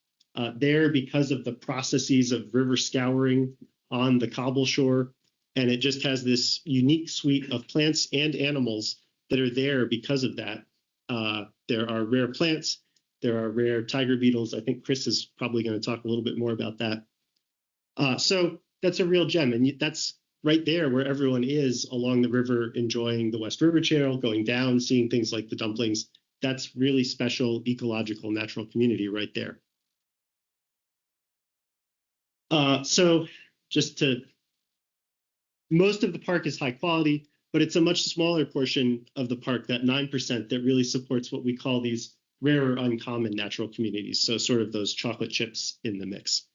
there because of the processes of river scouring on the cobble shore. And it just has this unique suite of plants and animals that are there because of that. There are rare plants, there are rare tiger beetles. I think Chris is probably going to talk a little bit more about that. So that's a real gem. And that's right there where everyone is along the river, enjoying the West River Trail, going down, seeing things like the dumplings. That's really special ecological natural community right there. So just to, most of the park is high quality, but it's a much smaller portion of the park, that 9%, that really supports what we call these rare or uncommon natural communities. So sort of those chocolate chips in the mix.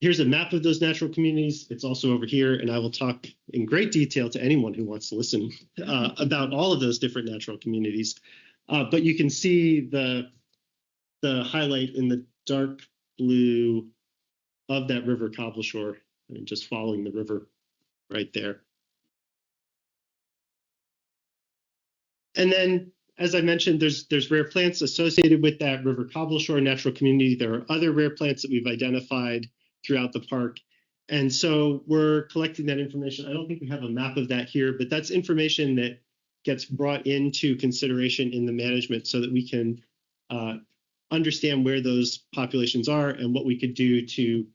Here's a map of those natural communities. It's also over here, and I will talk in great detail to anyone who wants to listen about all of those different natural communities. But you can see the highlight in the dark blue of that river Cobbleshore, and just following the river right there. And then, as I mentioned, there's rare plants associated with that river Cobbleshore natural community. There are other rare plants that we've identified throughout the park. And so we're collecting that information. I don't think we have a map of that here, but that's information that gets brought into consideration in the management so that we can understand where those populations are and what we could do to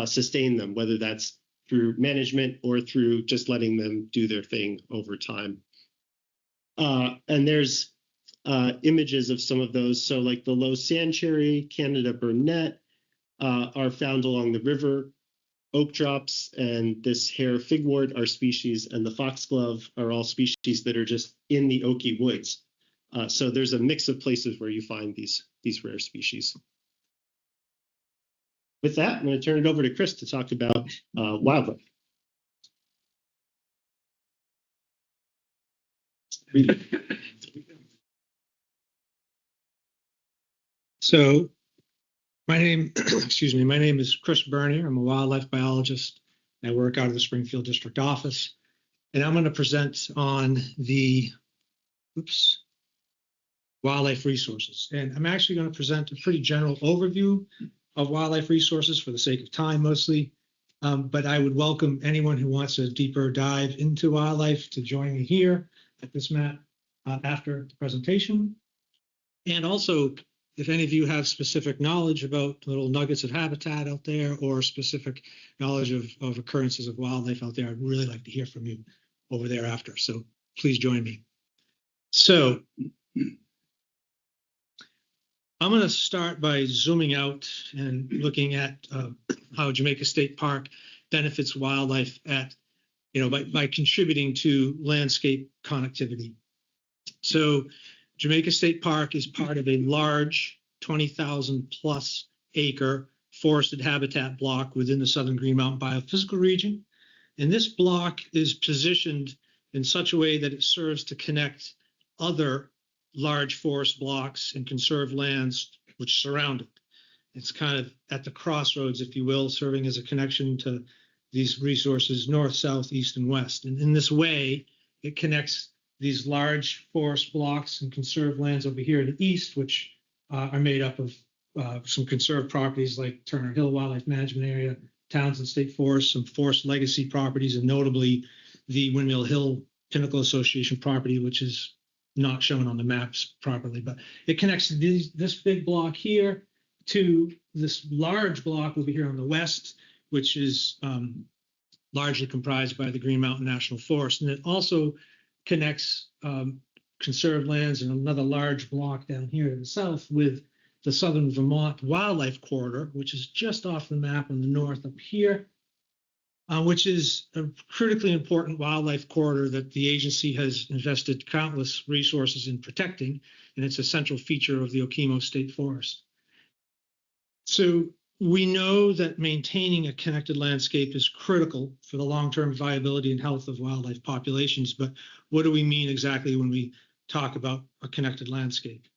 sustain them, whether that's through management or through just letting them do their thing over time. And there's images of some of those. So like the low sand cherry, Canada burnet, are found along the river. Oak drops and this hair figwort are species, and the foxglove are all species that are just in the oaky woods. So there's a mix of places where you find these rare species. With that, I'm going to turn it over to Chris to talk about wildlife. So my name is Chris Bernier. I'm a wildlife biologist. I work out of the Springfield District Office, and I'm going to present on the wildlife resources. And I'm actually going to present a pretty general overview of wildlife resources for the sake of time mostly. But I would welcome anyone who wants a deeper dive into wildlife to join me here at this map after the presentation. And also, if any of you have specific knowledge about little nuggets of habitat out there or specific knowledge of occurrences of wildlife out there, I'd really like to hear from you over there after. So please join me. So I'm going to start by zooming out and looking at how Jamaica State Park benefits wildlife by contributing to landscape connectivity. So Jamaica State Park is part of a large 20,000 plus acre forested habitat block within the Southern Green Mountain Biophysical Region. And this block is positioned in such a way that it serves to connect other large forest blocks and conserved lands which surround it. It's kind of at the crossroads, if you will, serving as a connection to these resources north, south, east, and west. And in this way, it connects these large forest blocks and conserved lands over here to the east, which are made up of some conserved properties like Turner Hill Wildlife Management Area, Townshend State Forest, some forest legacy properties, and notably the Windmill Hill Pinnacle Association property, which is not shown on the maps properly. But it connects this big block here to this large block over here on the west, which is largely comprised by the Green Mountain National Forest. And it also connects conserved lands and another large block down here to the south with the Southern Vermont Wildlife Corridor, which is just off the map in the north up here, which is a critically important wildlife corridor that the agency has invested countless resources in protecting, and it's a central feature of the Okemo State Forest. So we know that maintaining a connected landscape is critical for the long-term viability and health of wildlife populations, but what do we mean exactly when we talk about a connected landscape?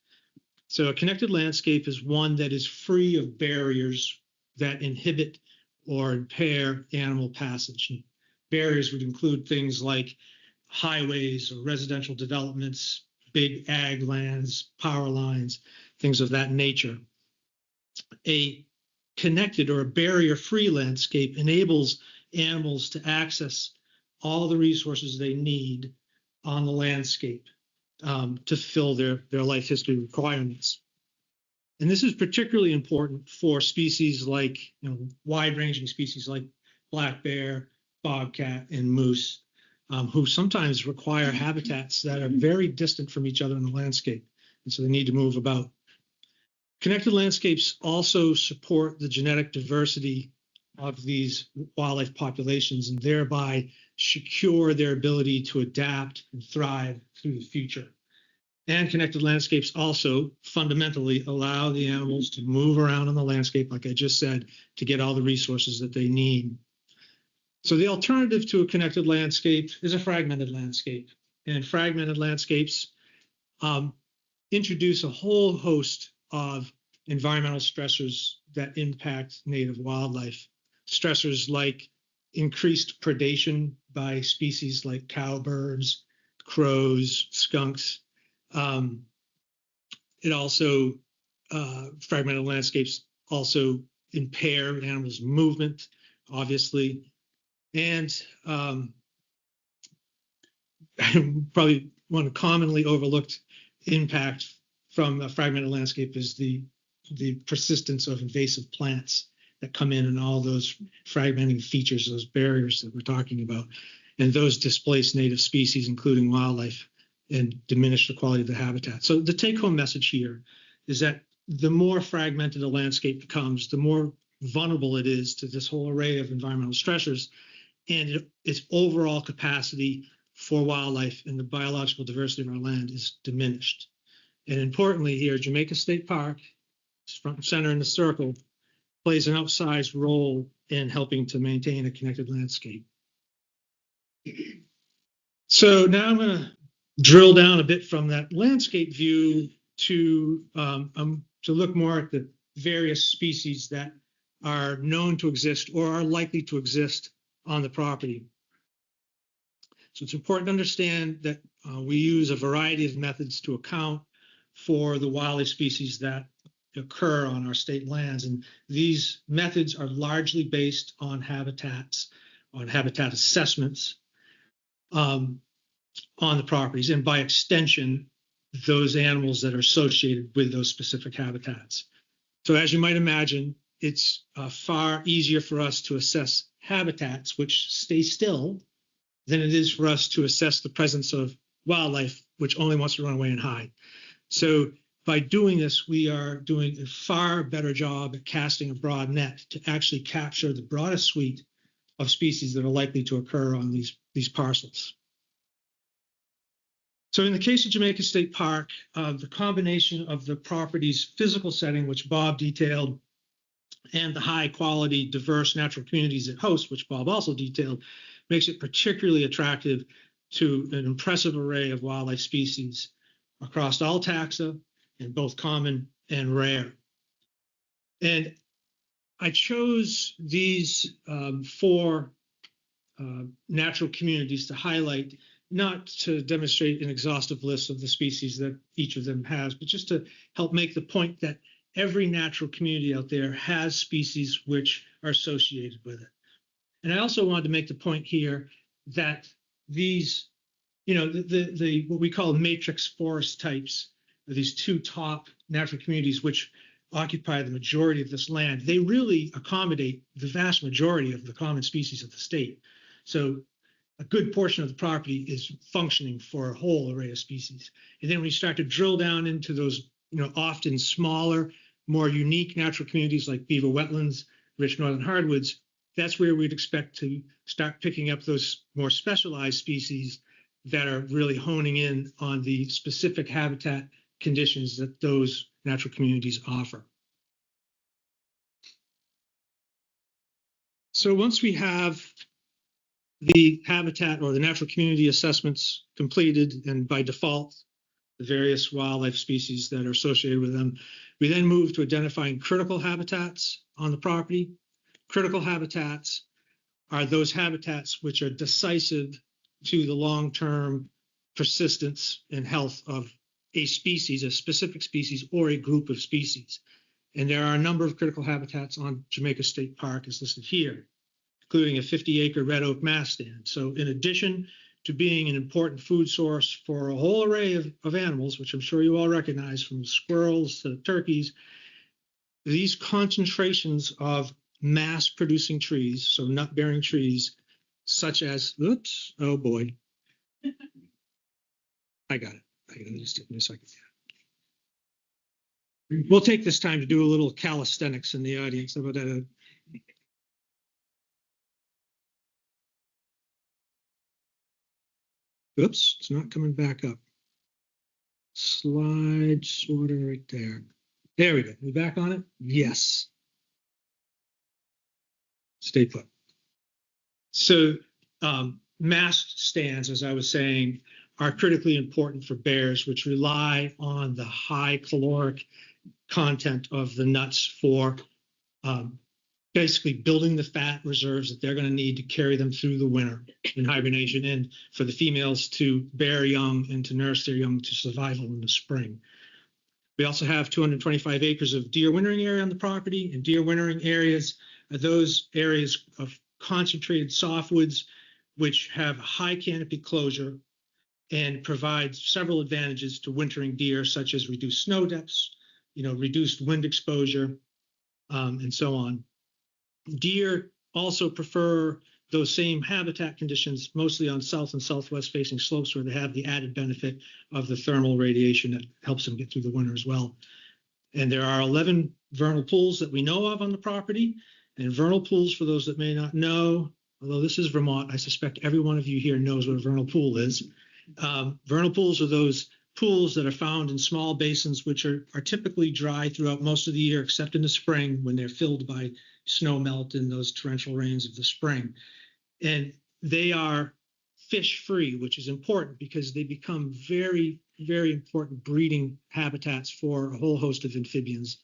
So a connected landscape is one that is free of barriers that inhibit or impair animal passage. And barriers would include things like highways or residential developments, big ag lands, power lines, things of that nature. A connected or a barrier-free landscape enables animals to access all the resources they need on the landscape to fill their life history requirements. And this is particularly important for species like, wide-ranging species like black bear, bobcat, and moose, who sometimes require habitats that are very distant from each other in the landscape. And so they need to move about. Connected landscapes also support the genetic diversity of these wildlife populations and thereby secure their ability to adapt and thrive through the future. And connected landscapes also fundamentally allow the animals to move around on the landscape, like I just said, to get all the resources that they need. So the alternative to a connected landscape is a fragmented landscape. And fragmented landscapes introduce a whole host of environmental stressors that impact native wildlife. Stressors like increased predation by species like cowbirds, crows, skunks. It also, fragmented landscapes also impair animals' movement, obviously. And probably one commonly overlooked impact from a fragmented landscape is the persistence of invasive plants that come in and all those fragmenting features, those barriers that we're talking about. And those displace native species, including wildlife, and diminish the quality of the habitat. So the take-home message here is that the more fragmented a landscape becomes, the more vulnerable it is to this whole array of environmental stressors, and its overall capacity for wildlife and the biological diversity of our land is diminished. And importantly here, Jamaica State Park, front and center in the circle, plays an outsized role in helping to maintain a connected landscape. So now I'm going to drill down a bit from that landscape view to look more at the various species that are known to exist or are likely to exist on the property. So it's important to understand that we use a variety of methods to account for the wildlife species that occur on our state lands. And these methods are largely based on habitat assessments on the properties, and by extension, those animals that are associated with those specific habitats. So as you might imagine, it's far easier for us to assess habitats which stay still than it is for us to assess the presence of wildlife which only wants to run away and hide. So by doing this, we are doing a far better job at casting a broad net to actually capture the broadest suite of species that are likely to occur on these parcels. So in the case of Jamaica State Park, the combination of the property's physical setting, which Bob detailed, and the high quality, diverse natural communities it hosts, which Bob also detailed, makes it particularly attractive to an impressive array of wildlife species across all taxa, in both common and rare. And I chose these four natural communities to highlight, not to demonstrate an exhaustive list of the species that each of them has, but just to help make the point that every natural community out there has species which are associated with it. And I also wanted to make the point here that these, the what we call matrix forest types, these two top natural communities which occupy the majority of this land, they really accommodate the vast majority of the common species of the state. So a good portion of the property is functioning for a whole array of species. And then when you start to drill down into those, often smaller, more unique natural communities like beaver wetlands, rich northern hardwoods, that's where we'd expect to start picking up those more specialized species that are really honing in on the specific habitat conditions that those natural communities offer. So once we have the habitat or the natural community assessments completed, and by default, the various wildlife species that are associated with them, we then move to identifying critical habitats on the property. Critical habitats are those habitats which are decisive to the long-term persistence and health of a species, a specific species, or a group of species. And there are a number of critical habitats on Jamaica State Park as listed here, including a 50-acre red oak mast stand. So in addition to being an important food source for a whole array of animals, which I'm sure you all recognize, from squirrels to turkeys, these concentrations of mass-producing trees, so nut-bearing trees, such as, oops, oh boy, I got it. Just give me a second. We'll take this time to do a little calisthenics in the audience. How about that? Oops, it's not coming back up. Slide sorter right there. There we go. We back on it? Yes. Stay put. So mast stands, as I was saying, are critically important for bears, which rely on the high caloric content of the nuts for basically building the fat reserves that they're going to need to carry them through the winter in hibernation, and for the females to bear young and to nurse their young to survival in the spring. We also have 225 acres of deer wintering area on the property, and deer wintering areas are those areas of concentrated softwoods which have high canopy closure and provide several advantages to wintering deer, such as reduced snow depths, reduced wind exposure, and so on. Deer also prefer those same habitat conditions, mostly on south and southwest facing slopes, where they have the added benefit of the thermal radiation that helps them get through the winter as well. And there are 11 vernal pools that we know of on the property. And vernal pools, for those that may not know, although this is Vermont, I suspect every one of you here knows what a vernal pool is. Vernal pools are those pools that are found in small basins, which are typically dry throughout most of the year, except in the spring when they're filled by snow melt and those torrential rains of the spring. And they are fish free, which is important because they become very, very important breeding habitats for a whole host of amphibians.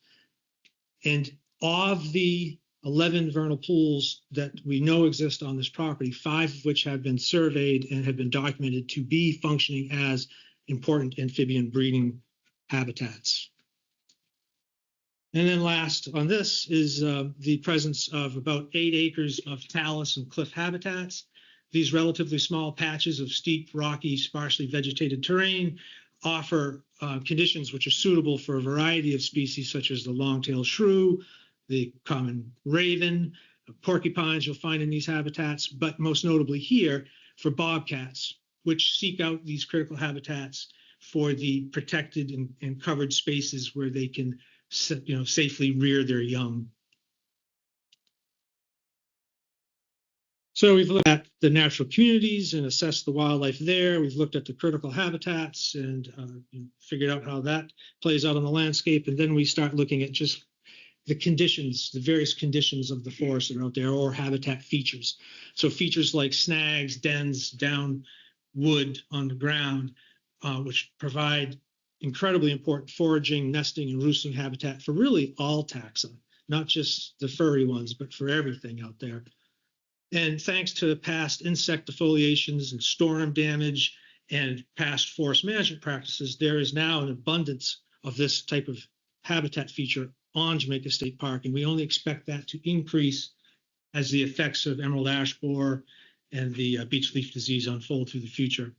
And of the 11 vernal pools that we know exist on this property, 5 of which have been surveyed and have been documented to be functioning as important amphibian breeding habitats. And then last on this is the presence of about 8 acres of talus and cliff habitats. These relatively small patches of steep, rocky, sparsely vegetated terrain offer conditions which are suitable for a variety of species such as the long-tailed shrew, the common raven, porcupines you'll find in these habitats, but most notably here for bobcats, which seek out these critical habitats for the protected and covered spaces where they can safely rear their young. So we've looked at the natural communities and assessed the wildlife there. We've looked at the critical habitats and figured out how that plays out on the landscape. And then we start looking at just the conditions, the various conditions of the forest that are out there, or habitat features. So features like snags, dens, down wood on the ground, which provide incredibly important foraging, nesting, and roosting habitat for really all taxa, not just the furry ones, but for everything out there. And thanks to past insect defoliations and storm damage and past forest management practices, there is now an abundance of this type of habitat feature on Jamaica State Park, and we only expect that to increase as the effects of emerald ash borer and the beech leaf disease unfold through the future.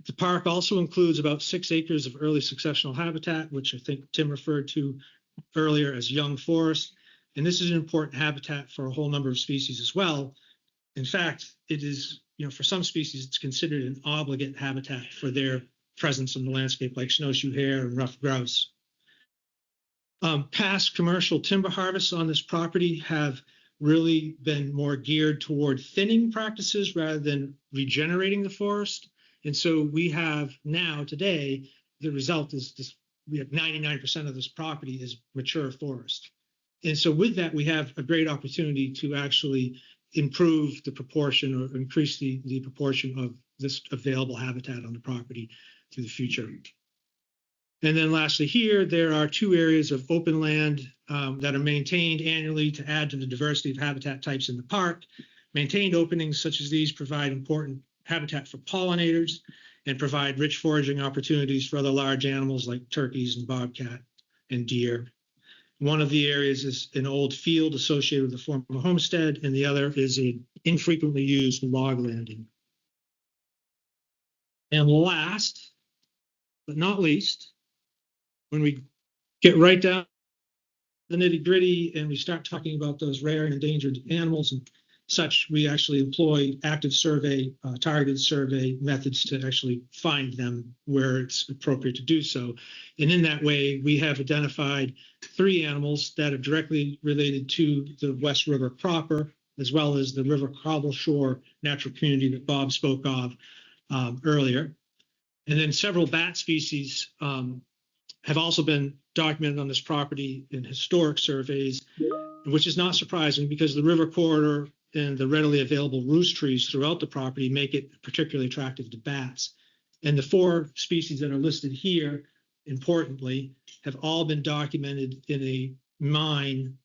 The park also includes about 6 acres of early successional habitat, which I think Tim referred to earlier as young forest. And this is an important habitat for a whole number of species as well. In fact, it is, for some species, it's considered an obligate habitat for their presence in the landscape, like snowshoe hare and ruffed grouse. Past commercial timber harvests on this property have really been more geared toward thinning practices rather than regenerating the forest. And so we have now today, the result is this, we have 99% of this property is mature forest. And so with that, we have a great opportunity to actually improve the proportion or increase the proportion of this available habitat on the property through the future. And then lastly here, there are 2 areas of open land that are maintained annually to add to the diversity of habitat types in the park. Maintained openings such as these provide important habitat for pollinators and provide rich foraging opportunities for other large animals like turkeys and bobcat and deer. One of the areas is an old field associated with a former homestead, and the other is an infrequently used log landing. And last, but not least, when we get right down to the nitty-gritty and we start talking about those rare and endangered animals and such, we actually employ active survey, targeted survey methods to actually find them where it's appropriate to do so. And in that way, we have identified 3 animals that are directly related to the West River proper, as well as the River Cobble Shore natural community that Bob spoke of earlier. And then several bat species have also been documented on this property in historic surveys, which is not surprising because the river corridor and the readily available roost trees throughout the property make it particularly attractive to bats. And the 4 species that are listed here, importantly, have all been documented in a mine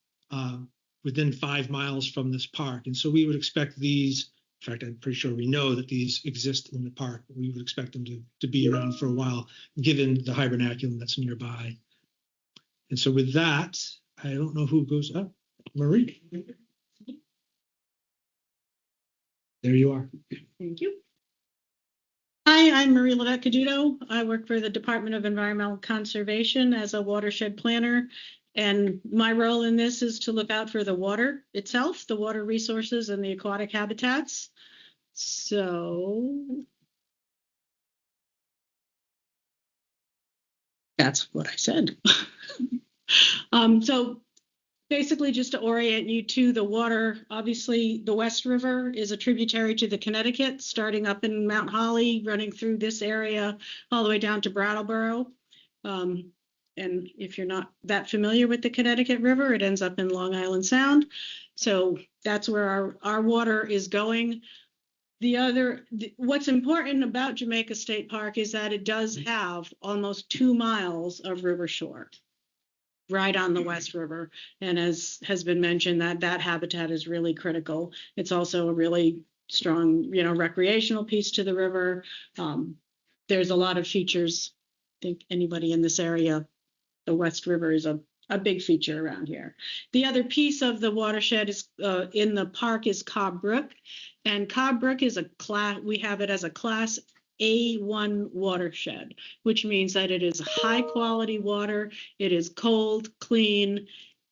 within 5 miles from this park. And so we would expect these, in fact, I'm pretty sure we know that these exist in the park. We would expect them to be around for a while, given the hibernaculum that's nearby. And so with that, I don't know who goes up. Marie. There you are. Thank you. Hi, I'm Marie Levesque Caduto. I work for the Department of Environmental Conservation as a watershed planner. And my role in this is to look out for the water itself, the water resources and the aquatic habitats. So that's what I said. So basically, just to orient you to the water, obviously the West River is a tributary to the Connecticut, starting up in Mount Holly, running through this area all the way down to Brattleboro. And if you're not that familiar with the Connecticut River, it ends up in Long Island Sound. So that's where our water is going. What's important about Jamaica State Park is that it does have almost 2 miles of river shore right on the West River. And as has been mentioned, that habitat is really critical. It's also a really strong, recreational piece to the river. There's a lot of features. I think anybody in this area, the West River is a a big feature around here. The other piece of the watershed is in the park is Cobb Brook, and Cobb Brook is a class. We have it as a class A1 watershed, which means that it is high quality water. It is cold, clean,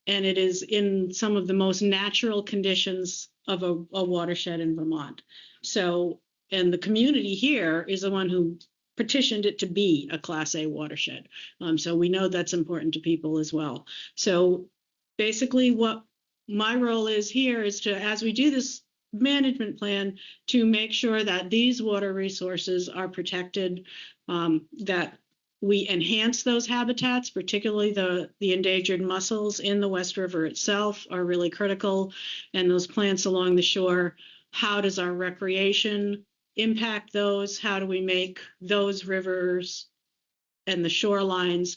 and it is in some of the most natural conditions of a watershed in Vermont. So, and the community here is the one who petitioned it to be a Class A watershed. So we know that's important to people as well. So basically what my role is here is to, as we do this management plan, to make sure that these water resources are protected, that we enhance those habitats, particularly the endangered mussels in the West River itself are really critical, and those plants along the shore. How does our recreation impact those? How do we make those rivers and the shorelines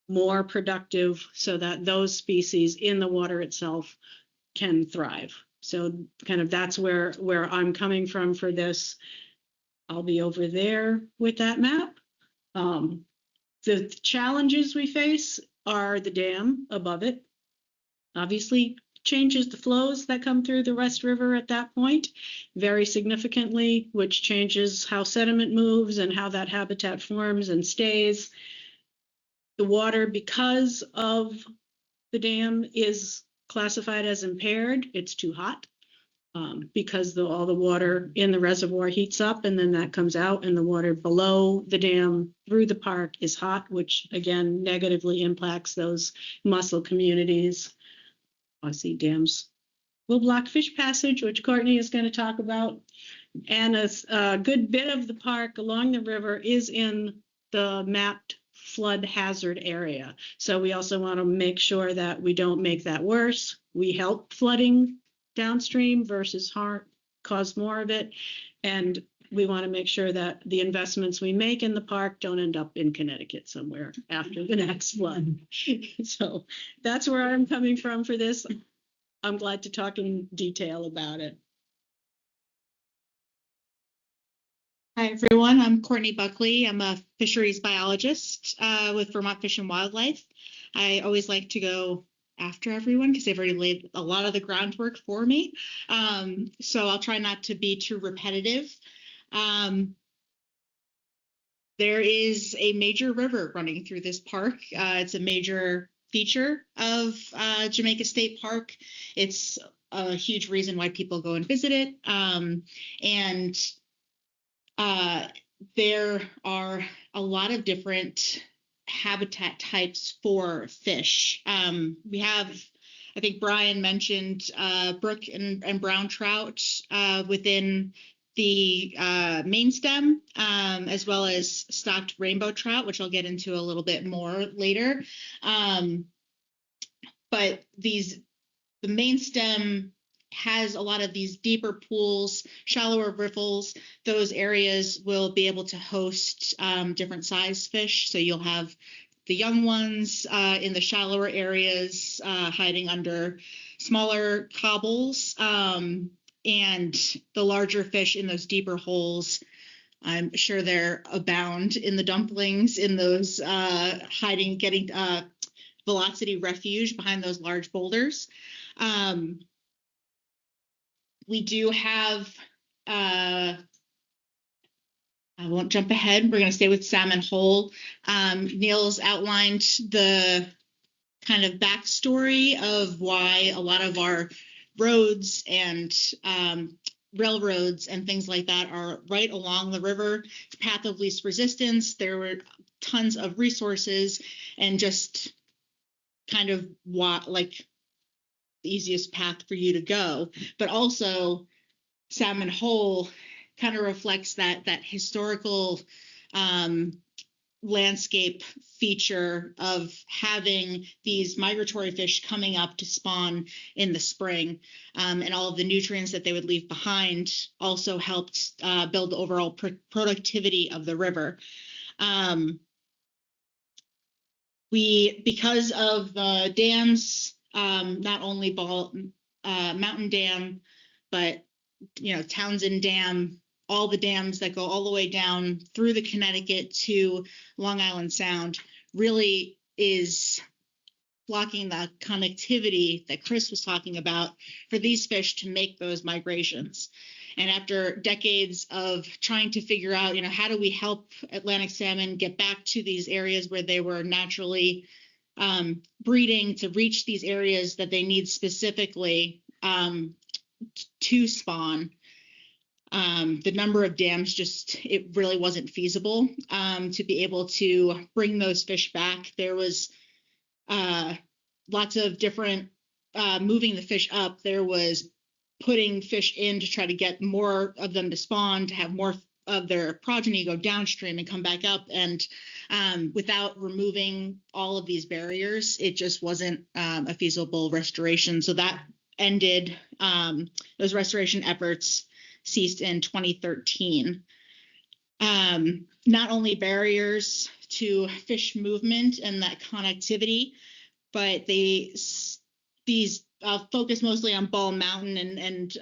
more productive so that those species in the water itself can thrive? So kind of that's where I'm coming from for this. I'll be over there with that map. The challenges we face are the dam above it. Obviously changes the flows that come through the West River at that point very significantly, which changes how sediment moves and how that habitat forms and stays. The water, because of the dam, is classified as impaired. It's too hot because all the water in the reservoir heats up and then that comes out, and the water below the dam through the park is hot, which again negatively impacts those mussel communities. I see dams will block fish passage, which Courtney is going to talk about. And a good bit of the park along the river is in the mapped flood hazard area. So we also want to make sure that we don't make that worse. We help flooding downstream versus cause more of it. And we want to make sure that the investments we make in the park don't end up in Connecticut somewhere after the next flood. So that's where I'm coming from for this. I'm glad to talk in detail about it. Hi, everyone. I'm Courtney Buckley. I'm a fisheries biologist with Vermont Fish and Wildlife. I always like to go after everyone because they've already laid a lot of the groundwork for me. So I'll try not to be too repetitive. There is a major river running through this park. It's a major feature of Jamaica State Park. It's a huge reason why people go and visit it. And there are a lot of different habitat types for fish. We have, I think Brian mentioned brook and brown trout within the main stem, as well as stocked rainbow trout, which I'll get into a little bit more later. But the main stem has a lot of these deeper pools, shallower riffles. Those areas will be able to host different size fish. So you'll have the young ones in the shallower areas hiding under smaller cobbles, and the larger fish in those deeper holes. I'm sure they're abound in the dumplings, in those getting velocity refuge behind those large boulders. We do have, I won't jump ahead. We're going to stay with Salmon Hole. Neil's outlined the kind of backstory of why a lot of our roads and railroads and things like that are right along the river. Path of least resistance. There were tons of resources and just kind of the easiest path for you to go, but also Salmon Hole kind of reflects that historical landscape feature of having these migratory fish coming up to spawn in the spring, and all of the nutrients that they would leave behind also helped build the overall productivity of the river. Because of the dams, not only Mountain Dam, but Townshend Dam, all the dams that go all the way down through the Connecticut to Long Island Sound, really is blocking the connectivity that Chris was talking about for these fish to make those migrations. And after decades of trying to figure out, how do we help Atlantic salmon get back to these areas where they were naturally breeding to reach these areas that they need specifically to spawn, the number of dams it really wasn't feasible to be able to bring those fish back. There was lots of different moving the fish up. There was putting fish in to try to get more of them to spawn, to have more of their progeny go downstream and come back up. And without removing all of these barriers, it just wasn't a feasible restoration. So that ended. Those restoration efforts ceased in 2013. Not only barriers to fish movement and that connectivity, but these focus mostly on Ball Mountain, and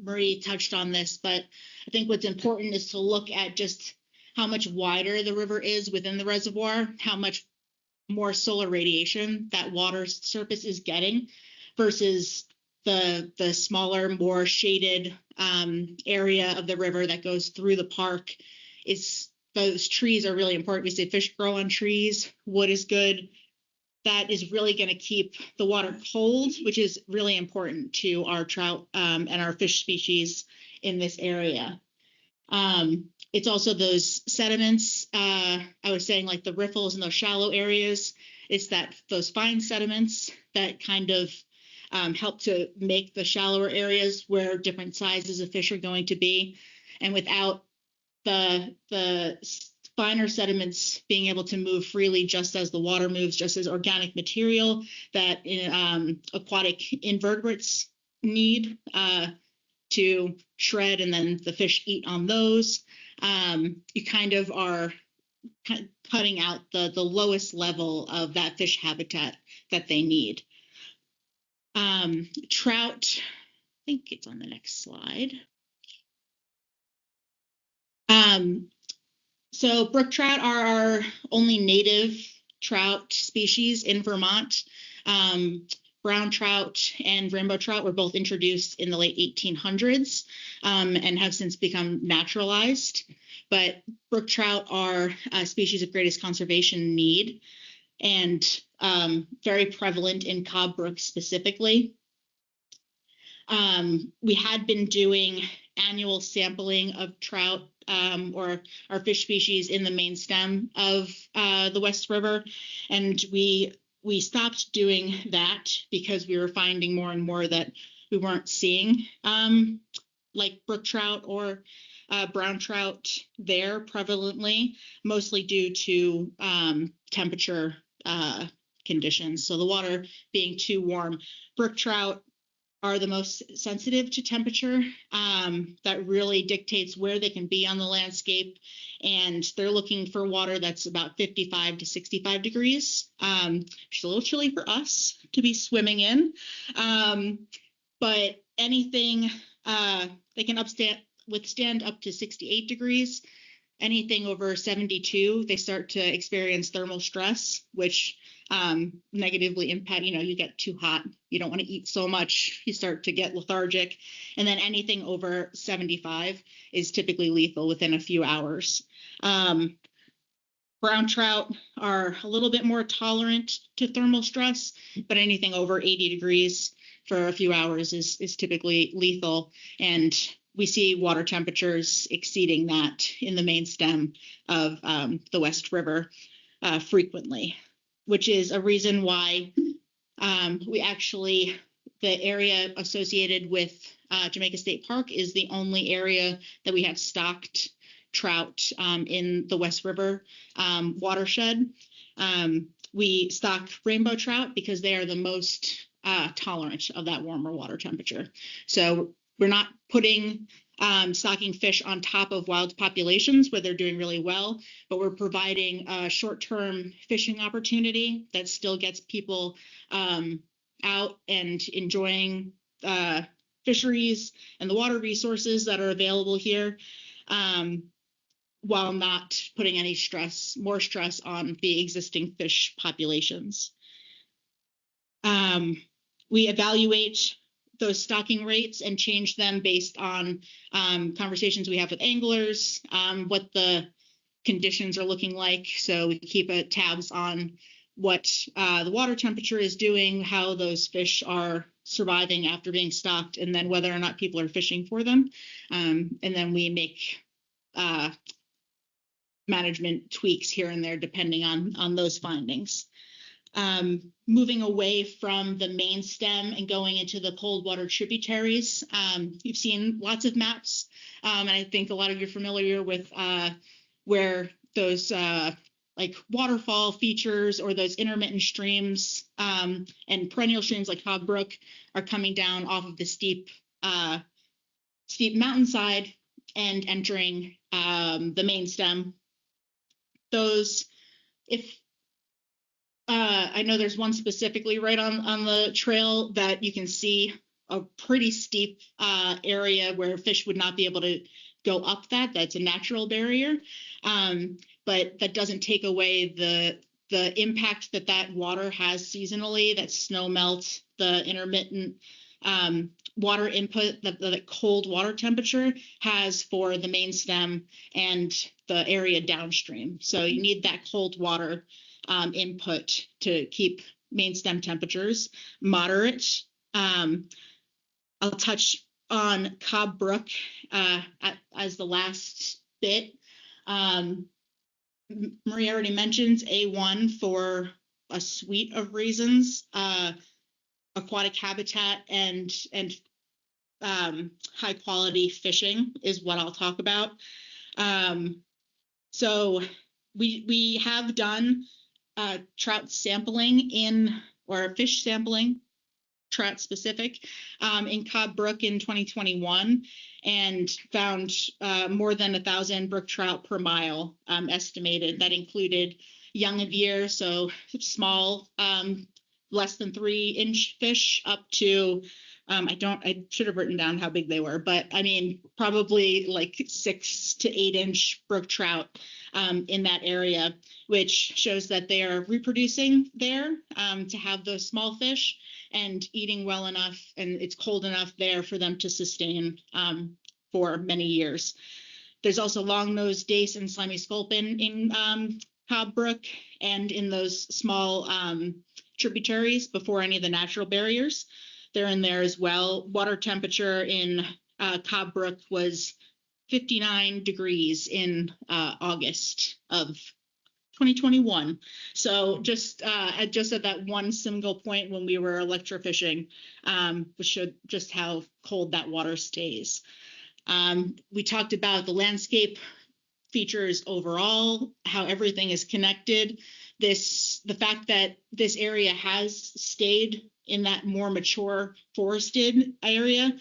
Marie touched on this, but I think what's important is to look at just how much wider the river is within the reservoir, how much more solar radiation that water surface is getting versus the smaller, more shaded area of the river that goes through the park. Those trees are really important. We say fish grow on trees, wood is good. That is really going to keep the water cold, which is really important to our trout and our fish species in this area. It's also those sediments, I was saying, like the riffles in those shallow areas. It's those fine sediments that kind of help to make the shallower areas where different sizes of fish are going to be. And without the finer sediments being able to move freely just as the water moves, just as organic material that aquatic invertebrates need to shred and then the fish eat on those, you kind of are cutting out the lowest level of that fish habitat that they need. Trout, I think it's on the next slide. So brook trout are our only native trout species in Vermont. Brown trout and rainbow trout were both introduced in the late 1800s and have since become naturalized. But brook trout are a species of greatest conservation need and very prevalent in Cobb Brook specifically. We had been doing annual sampling of trout or our fish species in the main stem of the West River, and we stopped doing that because we were finding more and more that we weren't seeing like brook trout or brown trout there prevalently, mostly due to temperature conditions. So the water being too warm. Brook trout are the most sensitive to temperature. That really dictates where they can be on the landscape. And they're looking for water that's about 55 to 65 degrees, which is a little chilly for us to be swimming in. But anything, they can withstand up to 68 degrees. Anything over 72, they start to experience thermal stress, which negatively impact, you get too hot, you don't want to eat so much, you start to get lethargic. And then anything over 75 is typically lethal within a few hours. Brown trout are a little bit more tolerant to thermal stress, but anything over 80 degrees for a few hours is typically lethal. And we see water temperatures exceeding that in the main stem of the West River frequently, which is a reason why the area associated with Jamaica State Park is the only area that we have stocked trout in the West River watershed. We stock rainbow trout because they are the most tolerant of that warmer water temperature. So we're not stocking fish on top of wild populations where they're doing really well, but we're providing a short-term fishing opportunity that still gets people out and enjoying fisheries and the water resources that are available here, while not putting any more stress on the existing fish populations. We evaluate those stocking rates and change them based on conversations we have with anglers, what the conditions are looking like. So we keep tabs on what the water temperature is doing, how those fish are surviving after being stocked, and then whether or not people are fishing for them. And then we make management tweaks here and there depending on those findings. Moving away from the main stem and going into the cold water tributaries. You've seen lots of maps, and I think a lot of you are familiar with where those like waterfall features or those intermittent streams and perennial streams like Hog Brook are coming down off of the steep mountainside and entering the main stem. Those, if I know there's one specifically right on the trail that you can see a pretty steep area where fish would not be able to go up that. That's a natural barrier, but that doesn't take away the impact that water has seasonally, that snow melt, the intermittent water input, the cold water temperature has for the main stem and the area downstream. So you need that cold water input to keep main stem temperatures moderate. I'll touch on Cobb Brook as the last bit. Marie already mentioned A1 for a suite of reasons. Aquatic habitat and high quality fishing is what I'll talk about. So we have done trout sampling or fish sampling, trout specific, in Cobb Brook in 2021 and found more than 1,000 brook trout per mile estimated. That included young of year, so small, less than 3-inch fish up to, I should have written down how big they were, but I mean, probably like 6 to 8-inch brook trout in that area, which shows that they are reproducing there to have those small fish and eating well enough, and it's cold enough there for them to sustain for many years. There's also long-nosed dace and slimy sculpin in Cobb Brook and in those small tributaries before any of the natural barriers. They're in there as well. Water temperature in Cobb Brook was 59 degrees in August of 2021. So just at that one single point when we were electrofishing, which showed just how cold that water stays. We talked about the landscape features overall, how everything is connected. The fact that this area has stayed in that more mature forested area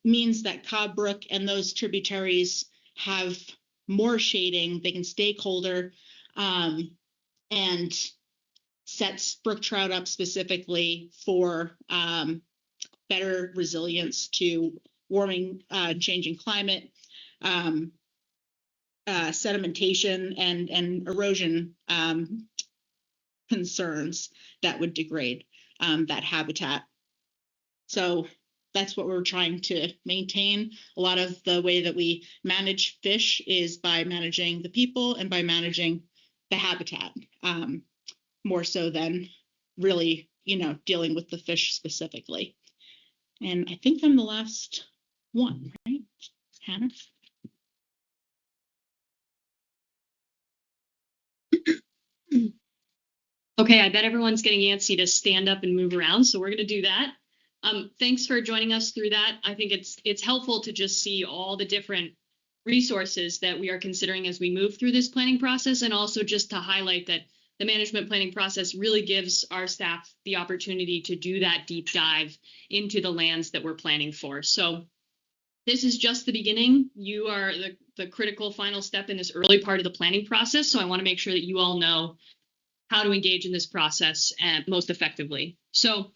means that Cobb Brook and those tributaries have more shading. They can stay colder and sets brook trout up specifically for better resilience to warming, changing climate, sedimentation and erosion concerns that would degrade that habitat. So that's what we're trying to maintain. A lot of the way that we manage fish is by managing the people and by managing the habitat, more so than really, dealing with the fish specifically. And I think I'm the last one, right, Hannah? Okay, I bet everyone's getting antsy to stand up and move around, so we're going to do that. Thanks for joining us through that. I think it's helpful to just see all the different resources that we are considering as we move through this planning process, and also just to highlight that the management planning process really gives our staff the opportunity to do that deep dive into the lands that we're planning for. So this is just the beginning. You are the critical final step in this early part of the planning process, so I want to make sure that you all know how to engage in this process most effectively. So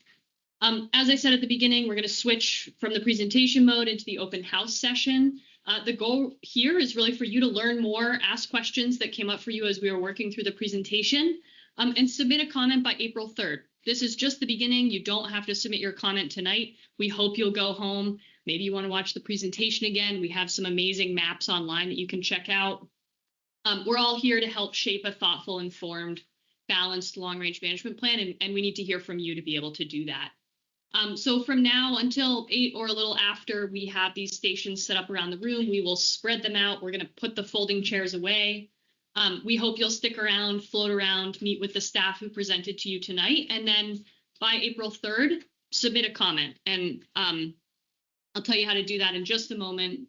as I said at the beginning, we're going to switch from the presentation mode into the open house session. The goal here is really for you to learn more, ask questions that came up for you as we were working through the presentation, and submit a comment by April 3rd. this is just the beginning. You don't have to submit your comment tonight. We hope you'll go home. Maybe you want to watch the presentation again. We have some amazing maps online that you can check out. We're all here to help shape a thoughtful, informed, balanced long-range management plan, and we need to hear from you to be able to do that. So from now until 8 or a little after, we have these stations set up around the room. We will spread them out. We're going to put the folding chairs away. We hope you'll stick around, float around, meet with the staff who presented to you tonight, and then by April 3rd, submit a comment. And I'll tell you how to do that in just a moment.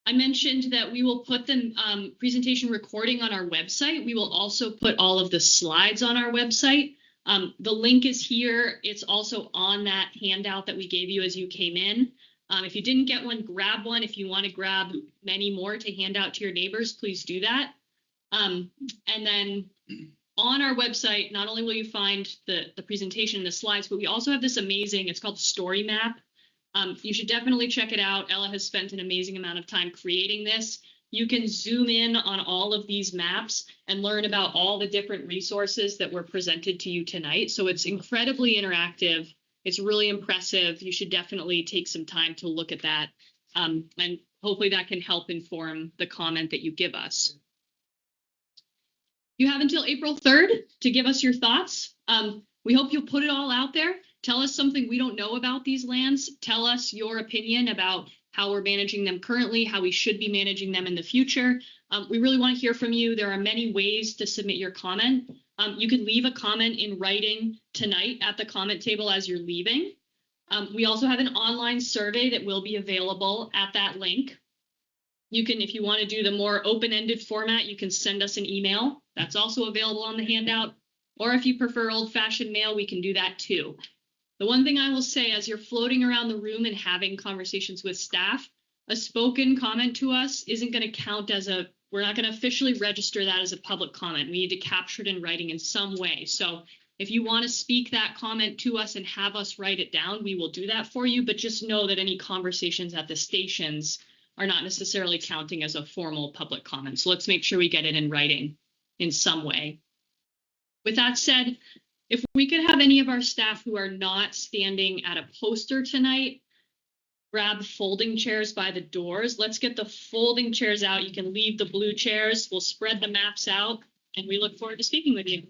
I mentioned that we will put the presentation recording on our website. We will also put all of the slides on our website. The link is here. It's also on that handout that we gave you as you came in. If you didn't get one, grab one. If you want to grab many more to hand out to your neighbors, please do that. And then on our website, not only will you find the presentation and the slides, but we also have this amazing, it's called Story Map. You should definitely check it out. Ella has spent an amazing amount of time creating this. You can zoom in on all of these maps and learn about all the different resources that were presented to you tonight. So it's incredibly interactive. It's really impressive. You should definitely take some time to look at that. And hopefully that can help inform the comment that you give us. You have until April 3rd to give us your thoughts. We hope you'll put it all out there. Tell us something we don't know about these lands. Tell us your opinion about how we're managing them currently, how we should be managing them in the future. We really want to hear from you. There are many ways to submit your comment. You can leave a comment in writing tonight at the comment table as you're leaving. We also have an online survey that will be available at that link. You can, if you want to do the more open-ended format, you can send us an email. That's also available on the handout. Or if you prefer old-fashioned mail, we can do that too. The one thing I will say, as you're floating around the room and having conversations with staff, a spoken comment to us isn't going to count as we're not going to officially register that as a public comment. We need to capture it in writing in some way. So if you want to speak that comment to us and have us write it down, we will do that for you. But just know that any conversations at the stations are not necessarily counting as a formal public comment. So let's make sure we get it in writing in some way. With that said, if we could have any of our staff who are not standing at a poster tonight, grab folding chairs by the doors. Let's get the folding chairs out. You can leave the blue chairs. We'll spread the maps out, and we look forward to speaking with you.